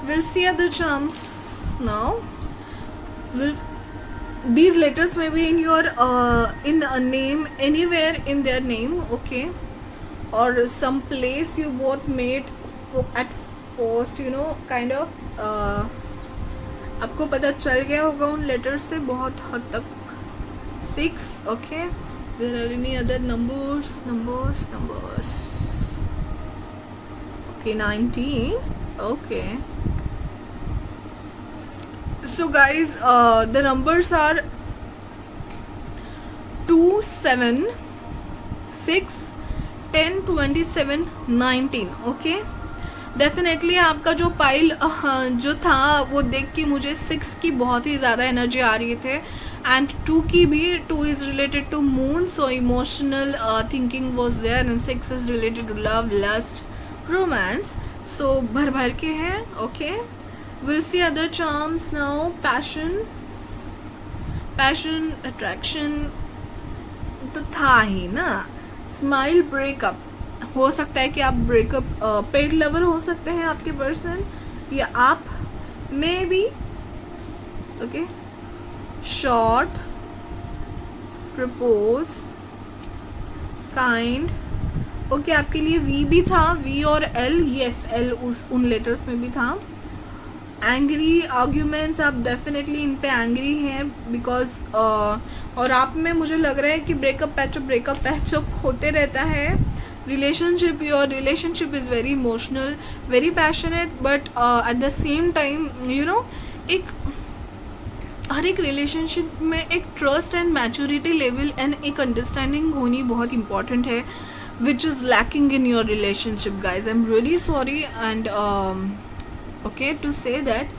We'll see other charms now. These letters may be in your in a name, anywhere in their name, okay, or some place you both made at first, kind of आपको पता चल गया होगा उन letters से बहुत हद तक. 6. okay, there are any other numbers. Okay, 19. okay. So guys, the numbers are 2, 7, 6, 10, 27, 19. okay. Definitely आपका जो पाइल जो था वो देख के मुझे 6 की बहुत ही ज़्यादा एनर्जी आ रही थे, एंड 2 की भी. 2 is related to moon, so emotional thinking was there, and 6 is related to love, lust, romance. So भर भर के हैं. Okay, we'll see other charms now. Passion, attraction तो था ही ना. Smile, breakup. हो सकता है कि आप ब्रेकअप, पेड लवर हो सकते हैं आपके पर्सन, या आप may be. Okay, short, propose, kind. Okay, आपके लिए वी भी था, वी और एल. यस, एल उन लेटर्स में भी था. एंग्री, आर्ग्यूमेंट्स, आप डेफिनेटली इन पे एंग्री हैं बिकॉज और आप में मुझे लग रहा है कि ब्रेकअप पैचअप होते रहता है. Relationship, your relationship is very emotional, very passionate, but at the same time एक हर एक रिलेशनशिप में एक trust and maturity level and एक अंडरस्टैंडिंग होनी बहुत इंपॉर्टेंट है, which is lacking in your relationship guys. I am really sorry and okay to say that,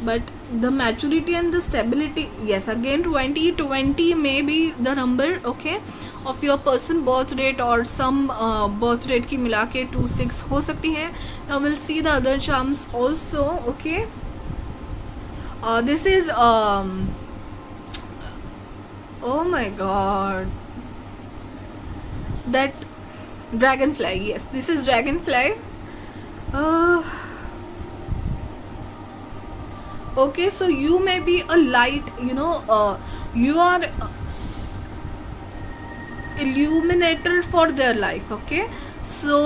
but the maturity and the stability, yes, again 20 may be the number, okay, of your person birth rate, or some birth rate की मिला के 2, 6 हो सकती है. Now we'll see the other charms also. okay, this is oh my god, that dragonfly. Yes, this is dragonfly. Okay, so you may be a light, you are illuminator for their life. okay, so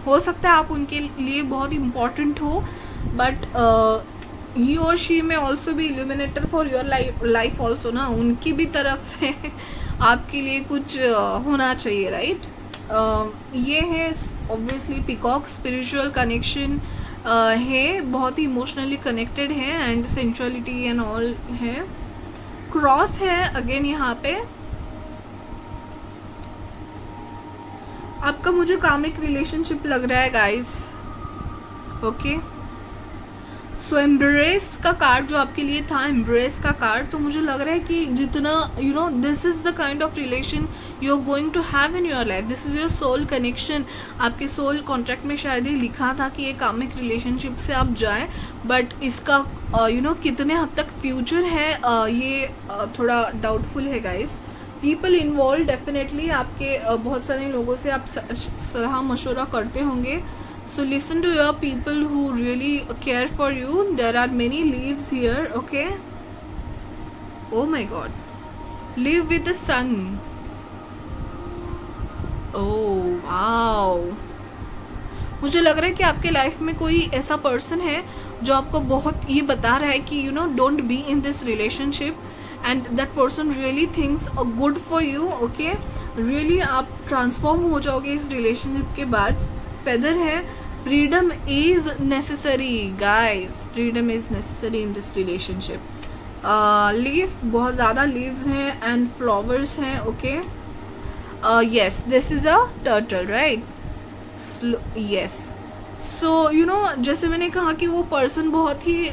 हो सकता है आप उनके लिए बहुत important हो, but he और she में ऑल्सो भी illuminator for your life also ना. उनकी भी तरफ से आपके लिए कुछ होना चाहिए, राइट. ये है ऑब्वियसली पीकॉक. स्पिरिचुअल कनेक्शन है, बहुत ही इमोशनली कनेक्टेड है, एंड सेंचुअलिटी एंड ऑल है. क्रॉस है अगेन यहाँ पे। आपका मुझे कामिक रिलेशनशिप लग रहा है गाइस। ओके, सो एम्ब्रेस का कार्ड जो आपके लिए था, एम्ब्रेस का कार्ड, तो मुझे लग रहा है कि जितना you know this is the kind of relation you are going to have in your life, this is your soul connection. आपके सोल कॉन्ट्रैक्ट में शायद ये लिखा था कि ये कामिक रिलेशनशिप से आप जाएं, बट इसका कितने हद तक फ्यूचर है ये थोड़ा डाउटफुल है गाइस। पीपल इन्वॉल्व डेफिनेटली आपके बहुत सारे लोगों से आप सलाह मशवरा करते होंगे। So listen to your people who really care for you. There are many leaves here, okay? Oh my God. Live with the sun. Oh wow. मुझे लग रहा है कि आपके लाइफ में कोई ऐसा पर्सन है जो आपको बहुत ये बता रहा है कि don't be in this relationship, and that person really thinks good for you, okay. Really आप ट्रांसफॉर्म हो जाओगे इस रिलेशनशिप के बाद। फेदर है, freedom is necessary guys, freedom is necessary in this relationship. Leaf, बहुत ज़्यादा लीव्स हैं एंड फ्लावर्स हैं, okay. yes, this is a turtle, right? yes. so जैसे मैंने कहा कि वो पर्सन बहुत ही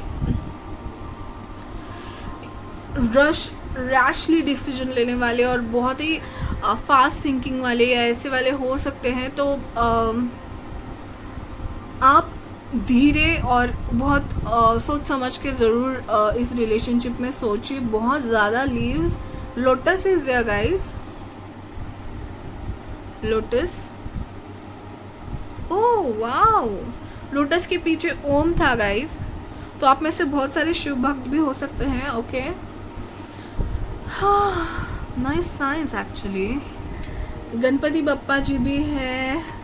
रैशली डिसीजन लेने वाले और बहुत ही फास्ट थिंकिंग वाले या ऐसे वाले हो सकते हैं, तो आप धीरे और बहुत सोच समझ के ज़रूर इस रिलेशनशिप में सोचिए। बहुत ज़्यादा leaves, lotus is there guys, lotus, oh wow, lotus के पीछे ओम था गाइस। तो आप में से बहुत सारे शिव भक्त भी हो सकते हैं, okay. Nice science actually. Ganpati Bappa ji भी है।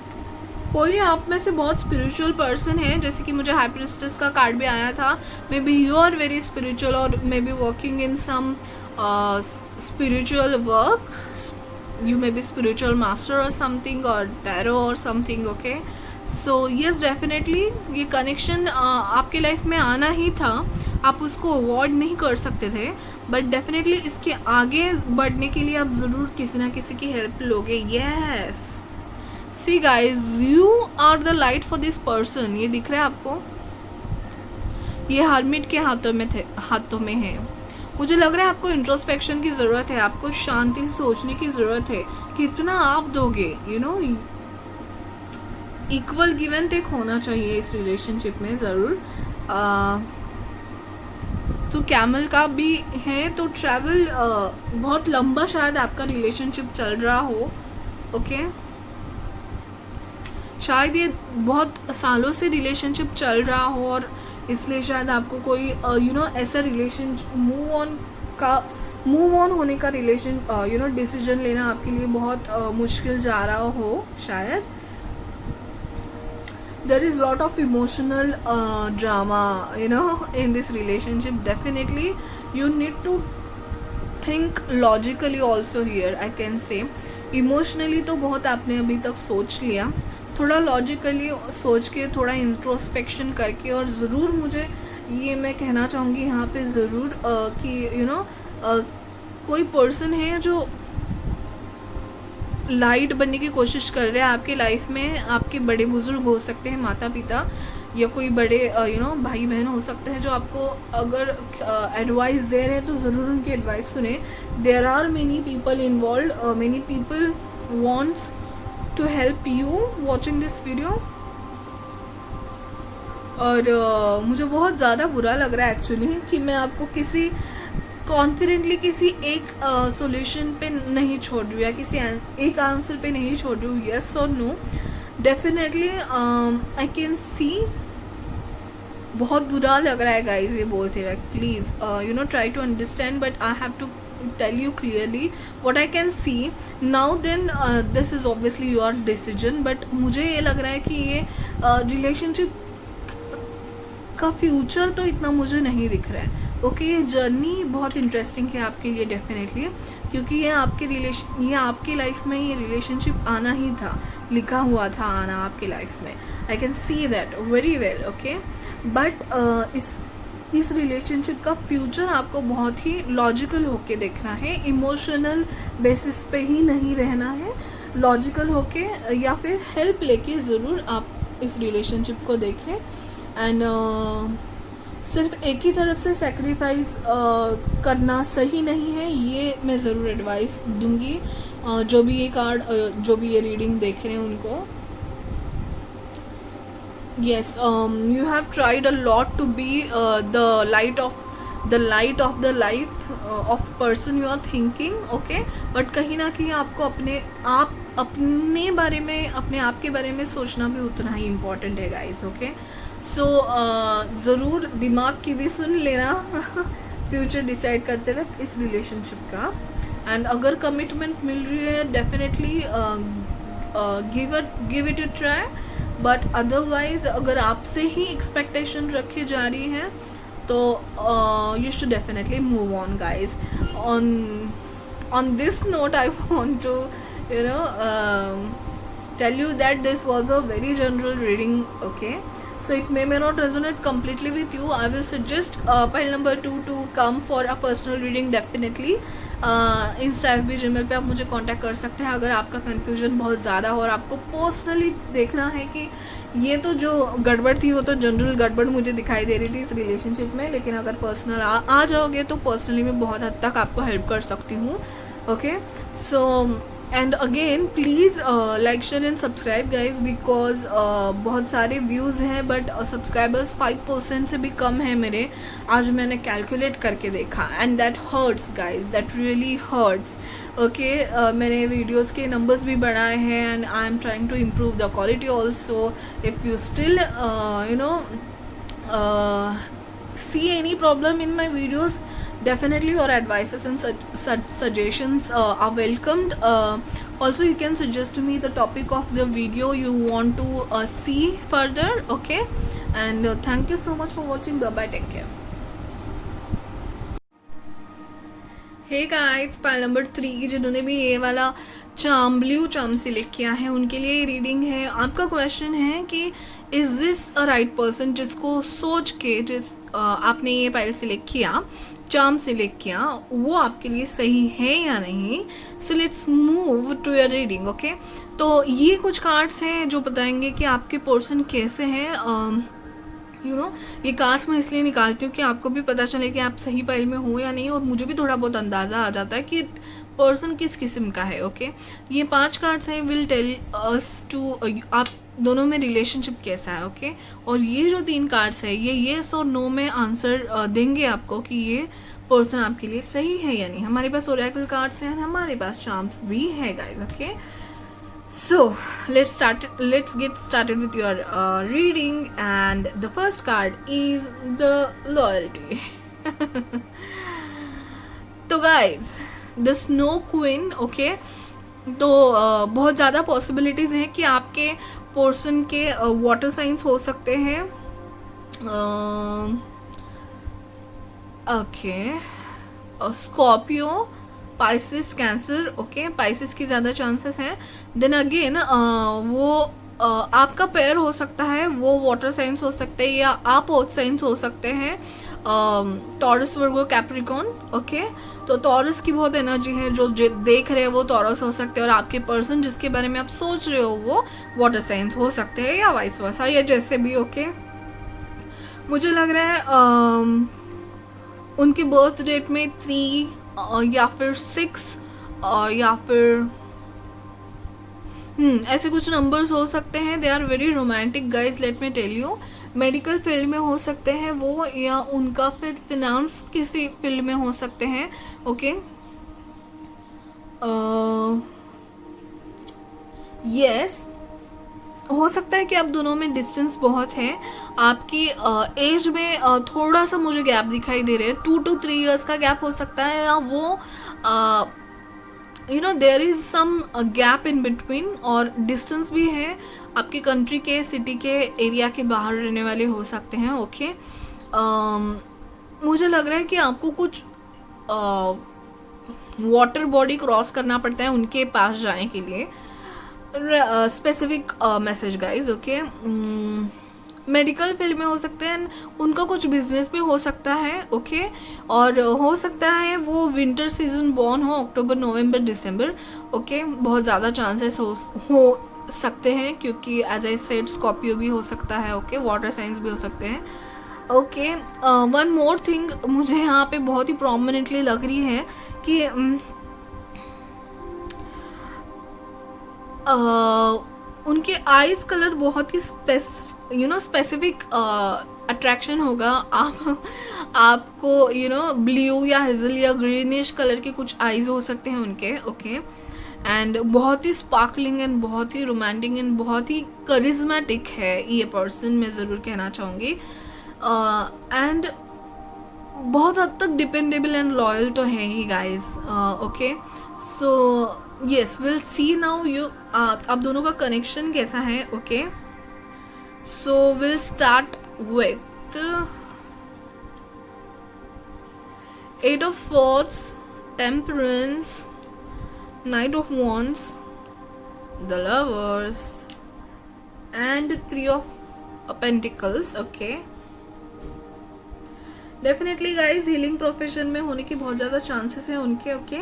कोई आप में से बहुत स्पिरिचुअल पर्सन है, जैसे कि मुझे हाई प्रिस्टेस का कार्ड भी आया था। Maybe you are very spiritual or maybe working in some spiritual work, you may be spiritual master or something, or tarot or something, okay. So yes, definitely ये connection आपके life में आना ही था, आप उसको avoid नहीं कर सकते थे, बट डेफिनेटली इसके आगे बढ़ने के लिए आप ज़रूर किसी ना किसी की हेल्प लोगे। Yes, See guys, you are the light for this person. ये दिख रहा है आपको? ये हर्मिट के हाथों में है। मुझे लग रहा है आपको इंट्रोस्पेक्शन की ज़रूरत है, आपको शांति से सोचने की ज़रूरत है। कितना आप दोगे, इक्वल गिव एंड टेक होना चाहिए इस रिलेशनशिप में ज़रूर। तो कैमल का भी है, तो ट्रैवल बहुत लंबा शायद आपका रिलेशनशिप चल रहा हो, ओके। शायद ये बहुत सालों से रिलेशनशिप चल रहा हो और इसलिए शायद आपको कोई ऐसा रिलेशन मूव ऑन होने का रिलेशन डिसीजन लेना आपके लिए बहुत मुश्किल जा रहा हो शायद। there is lot of emotional drama in this relationship. Definitely you need to think logically also here, I can say. Emotionally तो बहुत आपने अभी तक सोच लिया, थोड़ा लॉजिकली सोच के, थोड़ा इंट्रोस्पेक्शन करके, और ज़रूर मुझे ये मैं कहना चाहूँगी यहाँ पे ज़रूर कि कोई पर्सन है जो लाइट बनने की कोशिश कर रहे हैं आपके लाइफ में। आपके बड़े बुजुर्ग हो सकते हैं, माता पिता, या कोई बड़े भाई बहन हो सकते हैं जो आपको अगर एडवाइस दे रहे हैं तो ज़रूर उनकी एडवाइस सुने। There are many people involve, many people wants to help you watching this video. और मुझे बहुत ज़्यादा बुरा लग रहा है एक्चुअली कि मैं आपको किसी कॉन्फिडेंटली किसी एक सॉल्यूशन पे नहीं छोड़ रही हूँ या किसी एक आंसर पे नहीं छोड़ रही हूँ, येस और no. Definitely I can see, बहुत बुरा लग रहा है गाइज ये बोलते हुए। Please try to understand, but I have to tell you clearly what I can see now. Then this is obviously your decision, but मुझे ये लग रहा है कि ये रिलेशनशिप का फ्यूचर तो इतना मुझे नहीं दिख रहा है। ओके, ये जर्नी बहुत इंटरेस्टिंग है आपके लिए डेफिनेटली, क्योंकि ये आपके लाइफ में ये रिलेशनशिप आना ही था, लिखा हुआ था आना आपके लाइफ में। आई can see that very well, okay. But इस रिलेशनशिप का फ्यूचर आपको बहुत ही लॉजिकल होके देखना है, इमोशनल बेसिस पे ही नहीं रहना है, लॉजिकल होके या फिर हेल्प लेके ज़रूर आप इस रिलेशनशिप को देखें। एंड सिर्फ एक ही तरफ से सेक्रीफाइस करना सही नहीं है, ये मैं ज़रूर एडवाइस दूंगी जो भी ये कार्ड जो भी ये रीडिंग देख रहे हैं उनको। Yes, you have tried a lot to be the light of the life of person you are thinking, okay? But कहीं ना कहीं आपको अपने बारे में, अपने आप के बारे में सोचना भी उतना ही इम्पोर्टेंट है गाइस, ओके? सो ज़रूर दिमाग की भी सुन लेना फ्यूचर डिसाइड करते वक्त इस रिलेशनशिप का। एंड अगर कमिटमेंट मिल रही है definitely give it a try, but otherwise अगर आपसे ही एक्सपेक्टेशन रखी जा रही है तो you should definitely move on guys. On this note I want to tell you that this was a very general reading, okay? So it may not resonate completely with you. I will suggest pile number 2 to come for a personal reading definitely. Insta FB Gmail पे आप मुझे contact कर सकते हैं अगर आपका confusion बहुत ज़्यादा हो और आपको पर्सनली देखना है कि ये तो जो गड़बड़ थी वो तो जनरल गड़बड़ मुझे दिखाई दे रही थी इस रिलेशनशिप में, लेकिन अगर पर्सनल आ जाओगे तो पर्सनली मैं बहुत हद तक आपको हेल्प कर सकती हूँ, okay? So and again please like share and subscribe guys, because बहुत सारे व्यूज़ हैं बट सब्सक्राइबर्स 5% से भी कम है मेरे, आज मैंने कैलकुलेट करके देखा, and that hurts guys, that really hurts, okay? मैंने वीडियोज़ के नंबर्स भी बढ़ाए हैं and I am trying to improve the quality also. If you still see any problem in my videos, definitely your advices and suggestions are welcomed. Also you can suggest to me the topic of the video you want to see further, okay? And thank you so much for watching. Bye bye, take care. Hey guys, pile number 3 जिन्होंने भी ये वाला blue charm select किया है उनके लिए reading है। आपका क्वेश्चन है कि is this a right person, जिसको सोच के आपने ये पाइल सिलेक्ट किया, चार्म सिलेक्ट किया, वो आपके लिए सही है या नहीं। So let's move to your reading, okay? तो ये कुछ कार्ड्स हैं जो बताएंगे कि आपके पर्सन कैसे हैं। ये कार्ड्स मैं इसलिए निकालती हूँ कि आपको भी पता चले कि आप सही पाइल में हो या नहीं, और मुझे भी थोड़ा बहुत अंदाज़ा आ जाता है कि पर्सन किस किस्म का है, ओके? ये 5 कार्ड्स हैं, विल टेल अस टू आप दोनों में रिलेशनशिप कैसा है, ओके? और ये जो 3 कार्ड्स है ये येस और नो में आंसर देंगे आपको कि ये पर्सन आपके लिए सही है या नहीं। हमारे पास ओरेकल कार्ड्स हैं, हमारे पास चार्म्स भी है guys, okay? So let's get started with your reading, and the first card is the loyalty. तो guys, the Snow Queen, okay? तो बहुत ज़्यादा पॉसिबिलिटीज़ हैं कि आपके पर्सन के वाटर साइंस हो सकते हैं, okay? Scorpio, Pisces, cancer, okay? Pisces की ज़्यादा चांसेस हैं। देन अगेन वो आपका पेयर हो सकता है, वो वाटर साइंस हो सकते हैं या आप अर्थ साइंस हो सकते हैं, टॉरस, वर्गो, कैप्रिकॉन, ओके? तो टॉरस की बहुत एनर्जी है, जो देख रहे हैं वो टॉरस हो सकते हैं, और आपके पर्सन जिसके बारे में आप सोच रहे हो वो वाटर साइंस हो सकते हैं या वाइस वर्सा, या जैसे भी, ओके? मुझे लग रहा है उनके बर्थ डेट में 3 या फिर 6 या फिर ऐसे कुछ नंबर्स हो सकते हैं। They are very romantic guys, let me tell you. Medical field में हो सकते हैं वो, या उनका फिर फिनांस किसी फील्ड में हो सकते हैं, ओके? यस, हो सकता है कि आप दोनों में डिस्टेंस बहुत है, आपकी एज में थोड़ा सा मुझे गैप दिखाई दे रहा है, 2 to 3 years का गैप हो सकता है, या वो there is some gap in between, और डिस्टेंस भी है, आपकी कंट्री के, सिटी के, एरिया के बाहर रहने वाले हो सकते हैं, ओके? मुझे लग रहा है कि आपको कुछ वाटर बॉडी क्रॉस करना पड़ता है उनके पास जाने के लिए। Specific message guys, okay? Medical field में हो सकते हैं, उनका कुछ बिजनेस भी हो सकता है, ओके। और हो सकता है वो विंटर सीजन बॉर्न हो, अक्टूबर नवंबर दिसंबर, ओके। बहुत ज़्यादा चांसेस हो सकते हैं, क्योंकि एज आई सेड स्कॉर्पियो भी हो सकता है, ओके। वाटर साइंस भी हो सकते हैं, ओके। वन मोर थिंग मुझे यहाँ पे बहुत ही प्रोमिनेंटली लग रही है कि उनके आईज कलर बहुत ही स्पेसिफिक अट्रैक्शन होगा। आपको ब्लू या हेजल या ग्रीनिश कलर के कुछ आईज हो सकते हैं उनके, ओके। एंड बहुत ही स्पार्कलिंग एंड बहुत ही रोमांटिक एंड बहुत ही करिज्मेटिक है ये पर्सन, मैं ज़रूर कहना चाहूँगी। एंड बहुत हद तक डिपेंडेबल एंड लॉयल तो है ही guys, okay. So yes, will see now आप दोनों का कनेक्शन कैसा है, okay. So will start with 8 of Swords, Temperance, Knight of Wands, the Lovers, and 3 of Pentacles, okay. Definitely guys healing profession में होने की बहुत ज़्यादा चांसेस हैं उनके, ओके।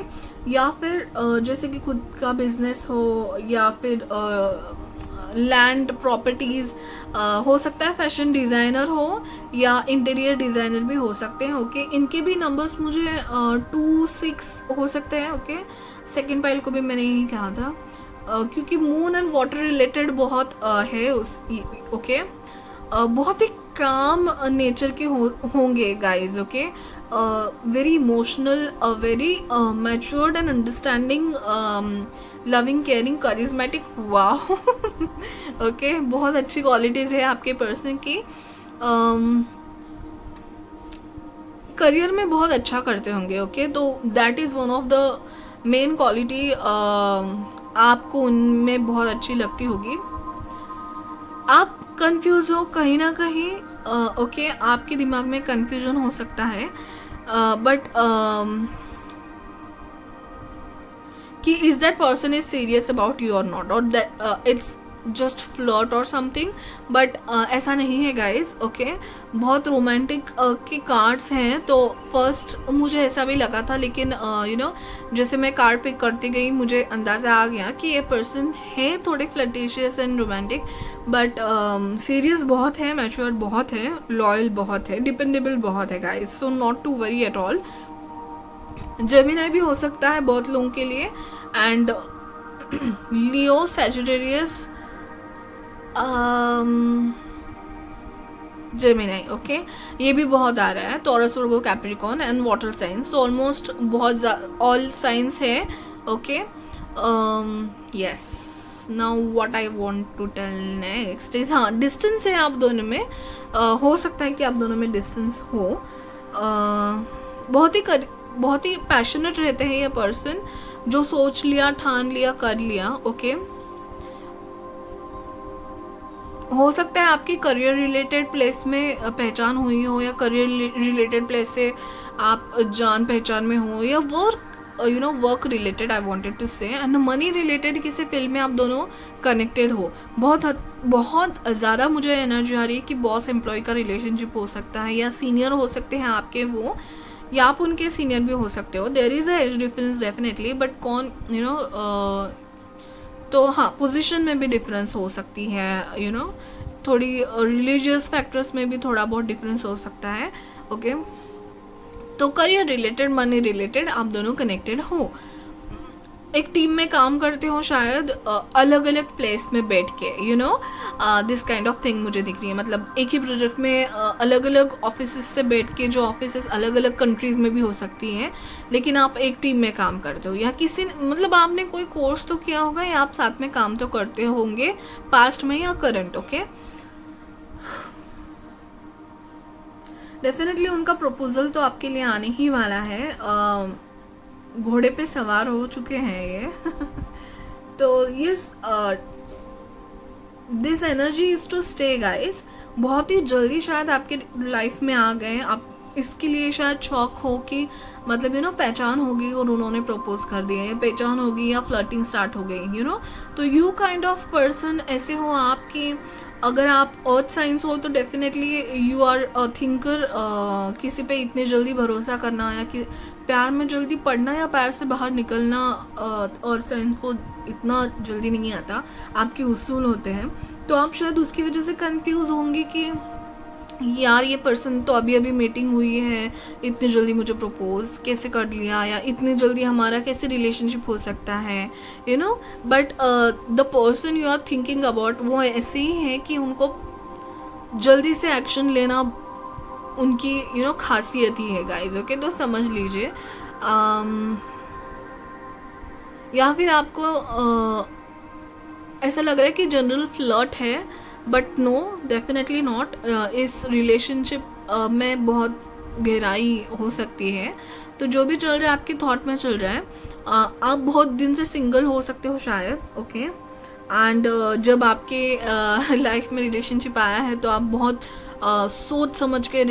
या फिर जैसे कि खुद का बिजनेस हो, या फिर लैंड प्रॉपर्टीज़ हो सकता है, फैशन डिज़ाइनर हो या इंटीरियर डिज़ाइनर भी हो सकते हैं, ओके। इनके भी नंबर्स मुझे 2, 6 हो सकते हैं, ओके। सेकेंड पाइल को भी मैंने यही कहा था, क्योंकि मून एंड वाटर रिलेटेड बहुत है ओके। बहुत ही काम नेचर के होंगे guys, okay. Very emotional, very matured and understanding, loving, caring, charismatic, वाह ओके। बहुत अच्छी क्वालिटीज़ है आपके पर्सन की। करियर में बहुत अच्छा करते होंगे, ओके। तो that is one of the main quality आपको उनमें बहुत अच्छी लगती होगी। आप कंफ्यूज हो कहीं ना कहीं, ओके। आपके दिमाग में कंफ्यूजन हो सकता है, बट कि is that person is serious about you or not, और दैट इट्स जस्ट फ्लर्ट और समथिंग, बट ऐसा नहीं है गाइज, ओके। बहुत रोमांटिक के कार्ड्स हैं, तो फर्स्ट मुझे ऐसा भी लगा था, लेकिन जैसे मैं कार्ड पिक करती गई मुझे अंदाज़ा आ गया कि ये पर्सन है थोड़े फ्लर्टिशियस एंड रोमांटिक, बट सीरियस बहुत है, मैच्योर बहुत है, लॉयल बहुत है, डिपेंडेबल बहुत है guys. So not to worry at all. Gemini भी हो सकता है बहुत लोगों के लिए, and Leo, Sagittarius, Gemini, okay. ये भी बहुत आ रहा है, Taurus, Virgo, Capricorn and water signs, तो ऑलमोस्ट बहुत ऑल साइंस है, okay. Yes, now what I want to tell next is, हाँ, डिस्टेंस है आप दोनों में, हो सकता है कि आप दोनों में डिस्टेंस हो। बहुत ही पैशनेट रहते हैं ये पर्सन, जो सोच लिया, ठान लिया, कर लिया, ओके। हो सकता है आपकी करियर रिलेटेड प्लेस में पहचान हुई हो, या करियर रिलेटेड प्लेस से आप जान पहचान में हो, या work related, I wanted to say, and money related किसी फील्ड में आप दोनों कनेक्टेड हो। बहुत ज़्यादा मुझे एनर्जी आ रही है कि बॉस एम्प्लॉय का रिलेशनशिप हो सकता है, या सीनियर हो सकते हैं आपके वो, या आप उनके सीनियर भी हो सकते हो। There is a age difference definitely, but कौन तो हाँ, पोजीशन में भी डिफरेंस हो सकती है, थोड़ी रिलीजियस फैक्टर्स में भी थोड़ा बहुत डिफरेंस हो सकता है, ओके। तो करियर रिलेटेड, मनी रिलेटेड आप दोनों कनेक्टेड हो, एक टीम में काम करते हो शायद, अलग अलग प्लेस में बैठ के, दिस काइंड ऑफ थिंग मुझे दिख रही है। मतलब एक ही प्रोजेक्ट में अलग अलग ऑफिस से बैठ के, जो ऑफिस अलग अलग कंट्रीज में भी हो सकती हैं, लेकिन आप एक टीम में काम करते हो, या किसी मतलब आपने कोई कोर्स तो किया होगा, या आप साथ में काम तो करते होंगे पास्ट में या करंट, ओके। डेफिनेटली उनका प्रपोजल तो आपके लिए आने ही वाला है, घोड़े पे सवार हो चुके हैं ये तो yes, this energy is to stay guys. बहुत ही जल्दी शायद आपके लाइफ में आ गए, आप इसके लिए शायद शौक हो कि मतलब पहचान होगी और उन्होंने प्रपोज कर दिया, या पहचान होगी या फ्लर्टिंग स्टार्ट हो गई तो यू काइंड ऑफ पर्सन ऐसे हो आपकी। अगर आप अर्थ साइंस हो तो definitely you are a thinker. किसी पे इतने जल्दी भरोसा करना या कि प्यार में जल्दी पड़ना या प्यार से बाहर निकलना अर्थ साइंस को इतना जल्दी नहीं आता, आपके उसूल होते हैं। तो आप शायद उसकी वजह से कंफ्यूज होंगे कि यार ये पर्सन तो अभी अभी मीटिंग हुई है, इतनी जल्दी मुझे प्रपोज कैसे कर लिया, या इतनी जल्दी हमारा कैसे रिलेशनशिप हो सकता है but the person you are thinking about वो ऐसे ही है कि उनको जल्दी से एक्शन लेना उनकी खासियत ही है गाइज। ओके, तो समझ लीजिए। या फिर आपको ऐसा लग रहा है कि जनरल फ्लर्ट है, बट नो, डेफिनेटली नॉट। इस रिलेशनशिप में बहुत गहराई हो सकती है। तो जो भी चल रहा है आपके थॉट में चल रहा है। आप बहुत दिन से सिंगल हो सकते हो शायद। ओके, एंड जब आपके लाइफ में रिलेशनशिप आया है तो आप बहुत सोच समझ के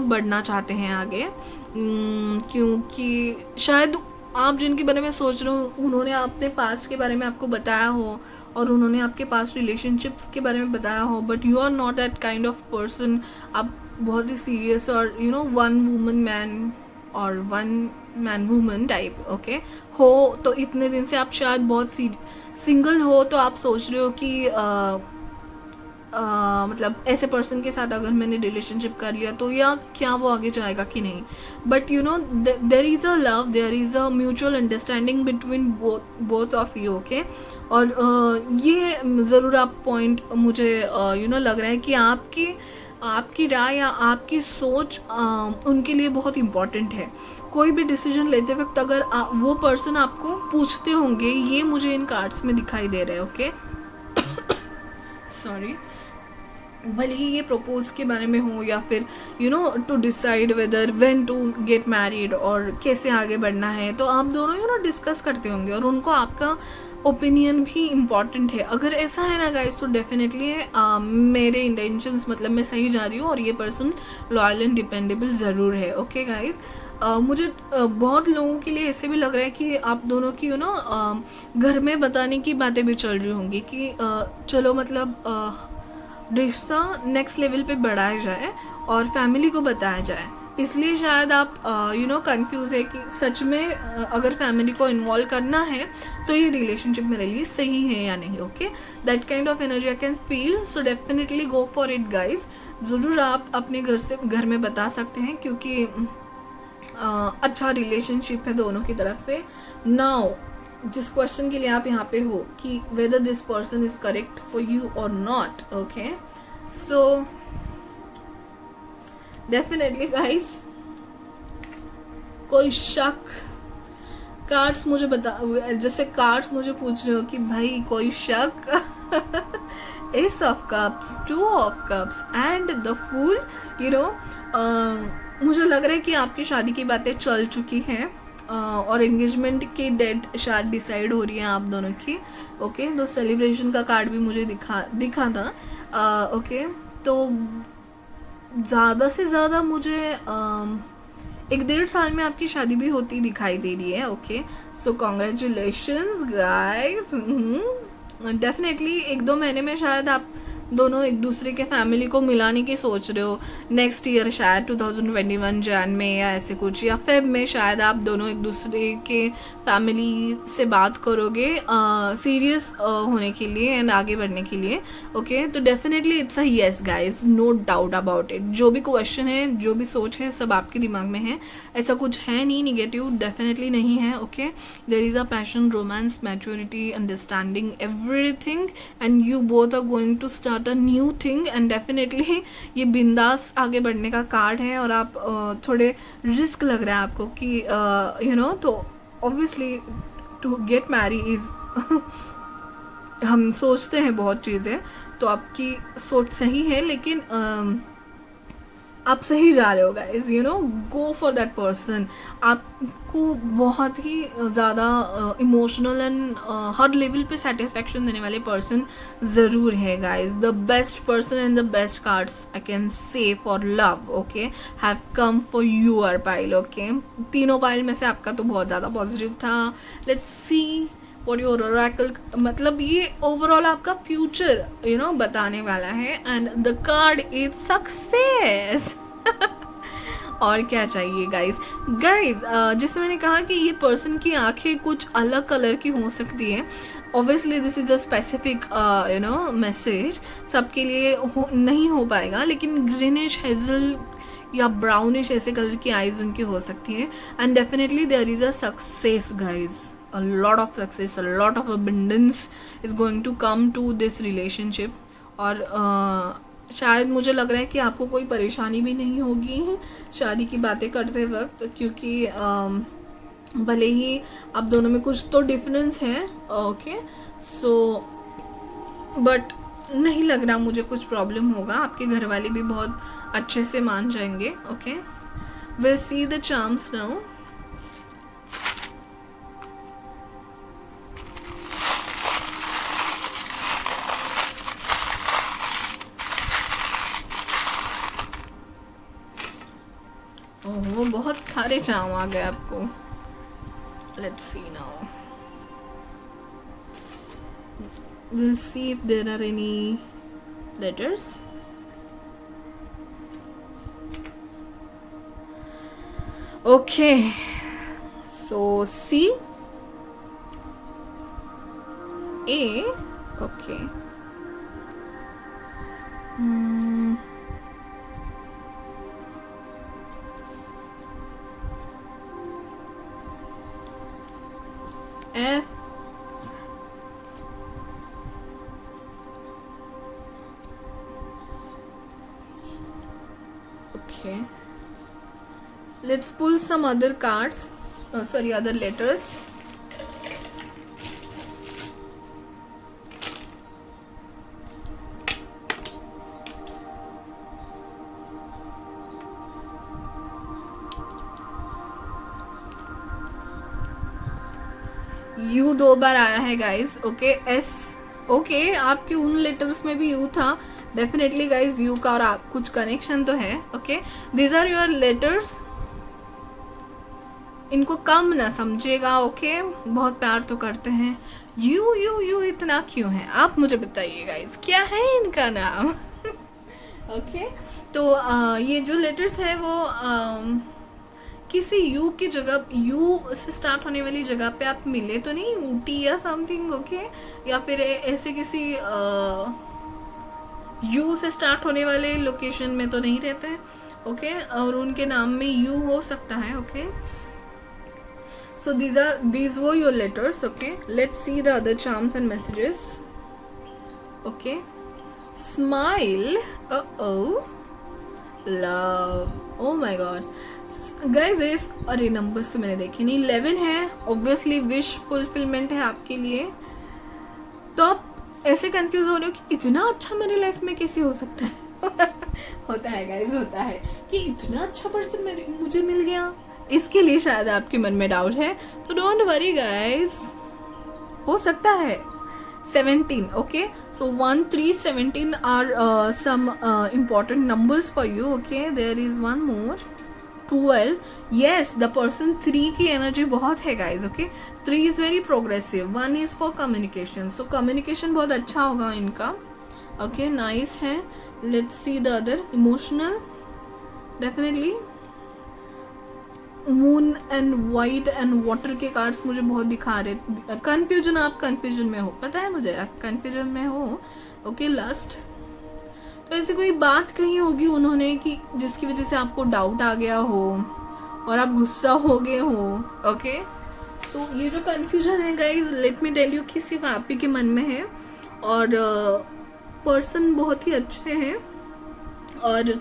बढ़ना चाहते हैं आगे, क्योंकि शायद आप जिनके बारे में सोच रहे हो उन्होंने अपने पास्ट के बारे में आपको बताया हो और उन्होंने आपके पास रिलेशनशिप्स के बारे में बताया हो, but you are not that kind of person. आप बहुत ही सीरियस और वन वुमन मैन और one man woman type okay हो। तो इतने दिन से आप शायद बहुत सिंगल हो, तो आप सोच रहे हो कि मतलब ऐसे पर्सन के साथ अगर मैंने रिलेशनशिप कर लिया तो या क्या वो आगे जाएगा कि नहीं। But there is a love, there is a mutual understanding between both of you. Okay, और ये ज़रूर आप पॉइंट मुझे लग रहा है कि आपकी राय या आपकी सोच उनके लिए बहुत इम्पॉर्टेंट है। कोई भी डिसीजन लेते वक्त अगर वो पर्सन आपको पूछते होंगे, ये मुझे इन कार्ड्स में दिखाई दे रहे हैं। ओके, सॉरी, भले ही ये प्रपोज के बारे में हो या फिर to decide whether when to get married और कैसे आगे बढ़ना है, तो आप दोनों डिस्कस करते होंगे और उनको आपका ओपिनियन भी इम्पॉर्टेंट है। अगर ऐसा है ना गाइस, तो डेफिनेटली मेरे इंटेंशंस मतलब मैं सही जा रही हूँ और ये पर्सन लॉयल एंड डिपेंडेबल ज़रूर है। ओके गाइस, मुझे बहुत लोगों के लिए ऐसे भी लग रहा है कि आप दोनों की घर में बताने की बातें भी चल रही होंगी कि चलो मतलब रिश्ता नेक्स्ट लेवल पे बढ़ाया जाए और फैमिली को बताया जाए। इसलिए शायद आप कंफ्यूज है कि सच में अगर फैमिली को इन्वॉल्व करना है तो ये रिलेशनशिप मेरे लिए सही है या नहीं। Okay, that kind of energy I can feel, so definitely go for it guys. ज़रूर आप अपने घर में बता सकते हैं, क्योंकि अच्छा रिलेशनशिप है दोनों की तरफ से। नाउ जिस क्वेश्चन के लिए आप यहाँ पे हो कि whether this person is correct for you or not. Okay, so definitely guys, कोई शक, कार्ड्स मुझे जैसे कार्ड्स मुझे पूछ रहे हो कि भाई कोई शक ace of cups, two of cups and the fool. मुझे लग रहा है कि आपकी शादी की बातें चल चुकी हैं और एंगेजमेंट की डेट शायद डिसाइड हो रही है आप दोनों की। ओके, तो सेलिब्रेशन का कार्ड भी मुझे दिखा था। ओके, तो ज़्यादा से ज़्यादा मुझे 1-1.5 साल में आपकी शादी भी होती दिखाई दे रही है। ओके, सो कॉन्ग्रेचुलेशंस गाइस। डेफिनेटली 1-2 महीने में शायद आप दोनों एक दूसरे के फैमिली को मिलाने की सोच रहे हो। नेक्स्ट ईयर शायद 2021 जैन में या ऐसे कुछ, या फेब में शायद आप दोनों एक दूसरे के फैमिली से बात करोगे सीरियस होने के लिए एंड आगे बढ़ने के लिए। ओके, तो definitely it's a yes guys, no doubt about it. जो भी क्वेश्चन है, जो भी सोच है, सब आपके दिमाग में है। ऐसा कुछ है नहीं निगेटिव, डेफिनेटली नहीं है। Okay, there is a passion, romance, maturity, understanding, everything, and you both are going to start a new thing. And definitely ये बिंदास आगे बढ़ने का कार्ड है और आप थोड़े रिस्क लग रहा है आपको कि तो obviously to get marry is हम सोचते हैं बहुत चीज़ें, तो आपकी सोच सही है, लेकिन आप सही जा रहे हो guys, you know, go for that person. आपको बहुत ही ज़्यादा इमोशनल एंड हर लेवल पे सेटिस्फेक्शन देने वाले पर्सन ज़रूर है guys. The best person and the best cards I can say for love, okay, have come for your pile, okay. तीनों पाइल में से आपका तो बहुत ज़्यादा पॉजिटिव था। Let's see what your oracle, मतलब ये ओवरऑल आपका फ्यूचर यू नो बताने वाला है। And the card is success. और क्या चाहिए गाइस। गाइस जैसे मैंने कहा कि ये पर्सन की आंखें कुछ अलग कलर की हो सकती है। Obviously this is a specific you know message, सबके लिए नहीं हो पाएगा, लेकिन ग्रीनिश हेजल या ब्राउनिश ऐसे कलर की आईज उनकी हो सकती है। And definitely there is a success guys, a lot of success, a lot of abundance is going to come to this relationship। और शायद मुझे लग रहा है कि आपको कोई परेशानी भी नहीं होगी शादी की बातें करते वक्त, क्योंकि भले ही आप दोनों में कुछ तो डिफरेंस है, ओके, सो बट नहीं लग रहा मुझे कुछ प्रॉब्लम होगा। आपके घर वाले भी बहुत अच्छे से मान जाएंगे, okay. Will see the charms now. Oh, बहुत सारे चाम आ गए आपको। Let's see now, will see if there are any letters. Okay, so C A, okay, F, okay, let's pull some other cards, sorry, other letters। You 2 बार आया है guys, okay. S, okay, आपके उन letters में भी you था। Definitely guys you का और आप कुछ कनेक्शन तो है, okay. These are your letters, इनको कम ना समझिएगा, ओके। बहुत प्यार तो करते हैं। यू यू यू इतना क्यों है, आप मुझे बताइए गाइज, क्या है इनका नाम। ओके, तो ये जो लेटर्स है वो किसी यू की जगह, यू से स्टार्ट होने वाली जगह पे आप मिले तो नहीं, ऊटी या समथिंग, ओके, या फिर ऐसे किसी यू से स्टार्ट होने वाले लोकेशन में तो नहीं रहते हैं, ओके, और उनके नाम में यू हो सकता है, okay. So these were your letters, okay। Let's see the other charms and messages, okay। Smile, uh-oh, love, oh my god guys. इस अरे नंबर्स तो मैंने देखे नहीं, 11 है, ऑब्वियसली विश फुलफिलमेंट है आपके लिए। तो आप ऐसे कंफ्यूज हो रहे हो कि इतना अच्छा मेरे लाइफ में कैसे हो सकता है। होता है गाइज, होता है कि इतना अच्छा पर्सन मुझे मिल गया, इसके लिए शायद आपके मन में डाउट है। तो डोंट वरी गाइज, हो सकता है। 17, okay, so 1 3 17 are some important numbers for you, okay। There is one more, 12, yes, the person 3 की एनर्जी बहुत है guys, okay. 3 is very progressive, 1 is for communication, so communication बहुत अच्छा होगा इनका, ओके, नाइस है। Let's see the other, emotional, definitely moon and white and water के cards मुझे बहुत दिखा रहे। कंफ्यूजन, आप कंफ्यूजन में हो, पता है मुझे, आप कंफ्यूजन में हो, ओके। लस्ट, तो ऐसी कोई बात कही होगी उन्होंने कि जिसकी वजह से आपको डाउट आ गया हो और आप गुस्सा हो गए हो, ओके। सो ये जो कंफ्यूजन है guys, let me tell you कि सिर्फ आप ही के मन में है, और पर्सन बहुत ही अच्छे हैं। और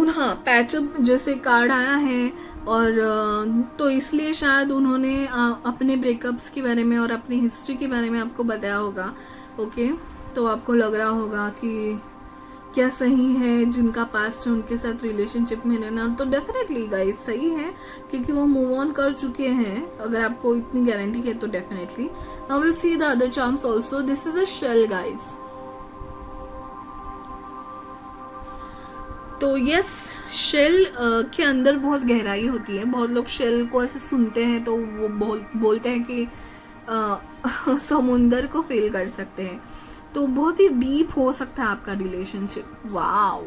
हाँ, पैचअप जैसे कार्ड आया है, और तो इसलिए शायद उन्होंने अपने ब्रेकअप्स के बारे में और अपनी हिस्ट्री के बारे में आपको बताया होगा, ओके। तो आपको लग रहा होगा कि क्या सही है जिनका पास्ट है उनके साथ रिलेशनशिप में रहना? तो डेफिनेटली गाइस सही है, क्योंकि वो मूव ऑन कर चुके हैं। अगर आपको इतनी गारंटी है तो definitely. Now will see the other charms also. This is a shell guys. तो यस, शेल के अंदर बहुत गहराई होती है। बहुत लोग शेल को ऐसे सुनते हैं तो वो बोलते हैं कि समुंदर को फील कर सकते हैं। तो बहुत ही डीप हो सकता है आपका relationship. Wow,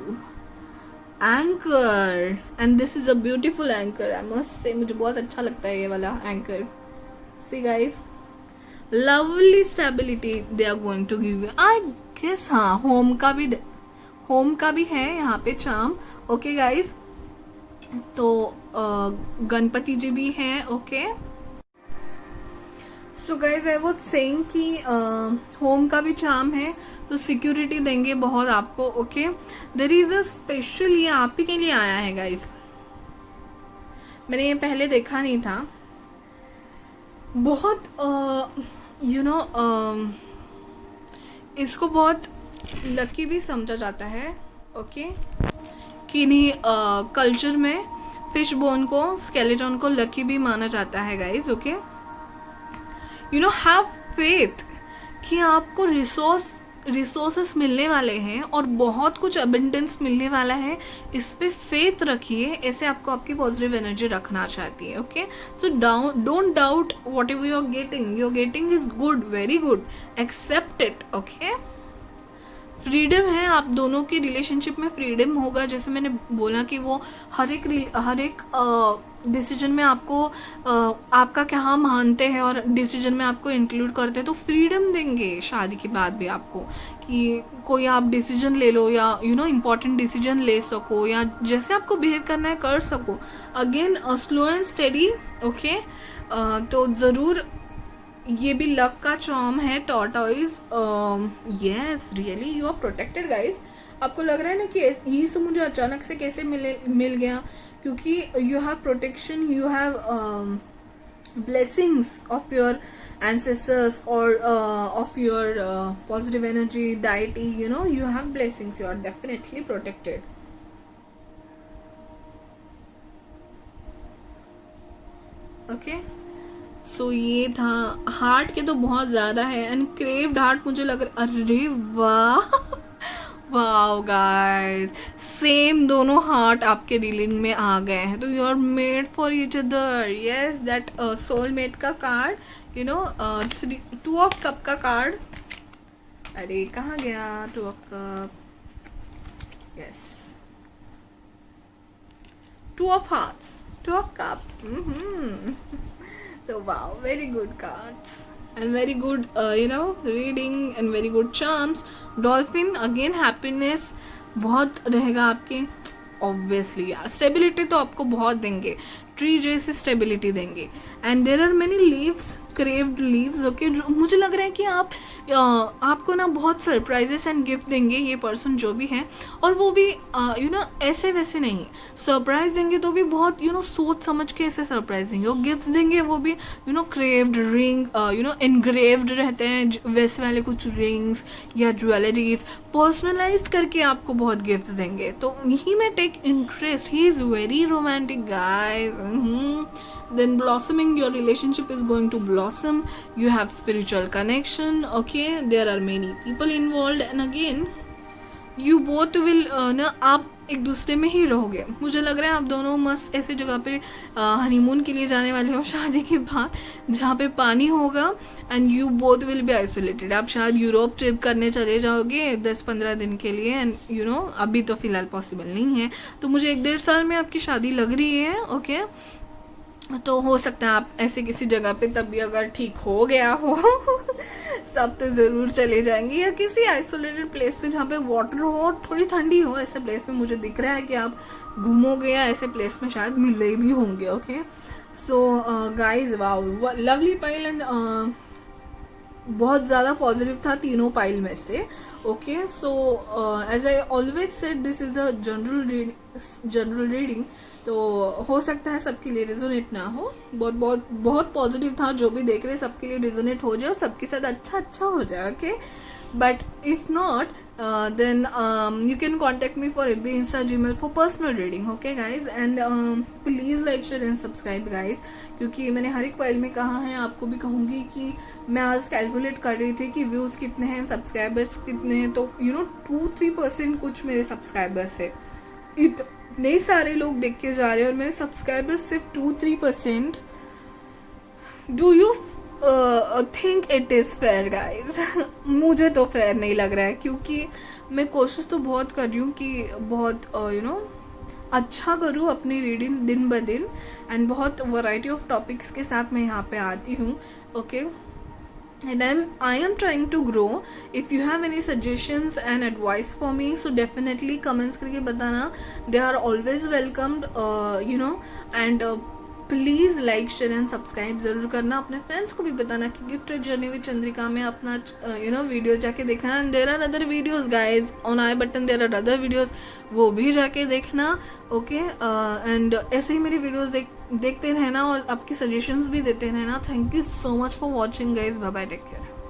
anchor, and this is a beautiful anchor, I must say. मुझे बहुत अच्छा लगता है ये वाला anchor. See guys, lovely stability they are going to give you, I guess. हाँ, होम का भी है यहाँ पे चार्म। ओके गाइस, तो गणपति जी भी हैं। Okay, so guys I was saying कि होम का भी चार्म है, तो सिक्योरिटी देंगे बहुत आपको। Okay, there is a special, ये आप ही के लिए आया है गाइज। मैंने ये पहले देखा नहीं था। बहुत इसको बहुत लकी भी समझा जाता है। ओके, किन्हीं कल्चर में फिश बोन को, स्केलेटन को लकी भी माना जाता है गाइज। ओके, हैव फेथ कि आपको रिसोर्सेस मिलने वाले हैं और बहुत कुछ अबंडेंस मिलने वाला है। इस पे फेथ रखिए। ऐसे आपको आपकी पॉजिटिव एनर्जी रखना चाहती है। Okay, so don't doubt whatever you are getting is good, very good, accept it. Okay, freedom है, आप दोनों की रिलेशनशिप में फ्रीडम होगा। जैसे मैंने बोला कि वो हर एक डिसीजन में आपको आपका क्या मानते हैं और डिसीजन में आपको इंक्लूड करते हैं, तो फ्रीडम देंगे शादी के बाद भी आपको कि कोई आप डिसीजन ले लो या इम्पोर्टेंट डिसीजन ले सको, या जैसे आपको बिहेव करना है कर सको। Again slow and steady. Okay, तो ज़रूर ये भी लक का चार्म है, tortoise. Yes, really you are protected guys. आपको लग रहा है ना कि ये सब मुझे अचानक से कैसे मिल गया, क्योंकि you have protection, you have blessings of your ancestors or of your positive energy deity. You have blessings, you are definitely protected. Okay, सो ये था। हार्ट के तो बहुत ज़्यादा है, एनक्रेव्ड हार्ट मुझे लग रहा। अरे वाह, वाओ गाइस, सेम दोनों हार्ट आपके डीलिंग में आ गए हैं। तो you are made for each other. Yes, that soulmate का कार्ड, 2 ऑफ कप का कार्ड। अरे कहाँ गया 2 of cup? Yes, 2 of hearts, 2 of cup. So wow, very good cards and very good reading and very good charms. Dolphin again, happiness बहुत रहेगा आपके। Obviously यार, stability तो आपको बहुत देंगे, ट्री जैसे स्टेबिलिटी देंगे। And there are many leaves, craved leaves. Okay, जो मुझे लग रहा है कि आपको ना बहुत सरप्राइजेस एंड गिफ्ट देंगे ये पर्सन जो भी है। और वो भी ऐसे वैसे नहीं, सरप्राइज देंगे तो भी बहुत सोच समझ के ऐसे सरप्राइज देंगे। और गिफ्ट्स देंगे वो भी क्रेव्ड रिंग, इनग्रेव्ड रहते हैं वैसे वाले कुछ रिंग्स या ज्वेलरीज, पर्सनलाइज्ड करके आपको बहुत गिफ्ट्स देंगे। तो ही में take interest, he is very romantic guys. Then blossoming, your relationship is going to blossom. You have spiritual connection. Okay, there are many people involved, and again you both will आप एक दूसरे में ही रहोगे। मुझे लग रहा है आप दोनों मस्त ऐसी जगह पे हनीमून के लिए जाने वाले हो शादी के बाद, जहाँ पे पानी होगा। And you both will be isolated. आप शायद यूरोप ट्रिप करने चले जाओगे 10-15 दिन के लिए। एंड अभी तो फिलहाल पॉसिबल नहीं है। तो मुझे 1-1.5 साल में आपकी शादी लग रही है। ओके, तो हो सकता है आप ऐसे किसी जगह पे, तब भी अगर ठीक हो गया हो सब तो ज़रूर चले जाएंगे, या किसी आइसोलेटेड प्लेस पे जहाँ पे वाटर हो और थोड़ी ठंडी हो। ऐसे प्लेस में मुझे दिख रहा है कि आप घूमोगे, या ऐसे प्लेस में शायद मिले भी होंगे। Okay, so guys, wow, lovely pile. And बहुत ज़्यादा पॉजिटिव था तीनों पाइल में से। Okay, so as I always said, this is a general reading. तो हो सकता है सबके लिए रिजोनेट ना हो। बहुत बहुत बहुत पॉजिटिव था, जो भी देख रहे सबके लिए रिजोनेट हो जाए, सबके साथ अच्छा हो जाए। Okay, but if not, then you can contact me for FB, Insta, Gmail for personal reading. Okay guys, and please like, share and subscribe guys, क्योंकि मैंने हर एक फाइल में कहा है, आपको भी कहूँगी कि मैं आज कैलकुलेट कर रही थी कि व्यूज़ कितने हैं, सब्सक्राइबर्स कितने हैं, तो 2-3% कुछ मेरे सब्सक्राइबर्स है। इतने सारे लोग देख के जा रहे हैं और मेरे सब्सक्राइबर्स सिर्फ 2-3%। Do you think it is fair guys? मुझे तो फेयर नहीं लग रहा है, क्योंकि मैं कोशिश तो बहुत कर रही हूँ कि बहुत अच्छा करूँ अपनी रीडिंग दिन ब दिन, एंड बहुत वैरायटी ऑफ टॉपिक्स के साथ मैं यहाँ पे आती हूँ। Okay, and I am trying to grow. If you have any suggestions and advice for me, so definitely comments करके बताना, they are always welcomed, and please like, share and subscribe ज़रूर करना। अपने फ्रेंड्स को भी बताना कि गिफ्टेड जर्नी विद चंद्रिका में अपना वीडियो जाके देखना। And there are other videos guys on I button, there are other videos, वो भी जाके देखना। ओके, एंड ऐसे ही मेरी वीडियोस देखते रहना और आपकी सजेशंस भी देते रहना। Thank you so much for watching guys, bye bye, take care.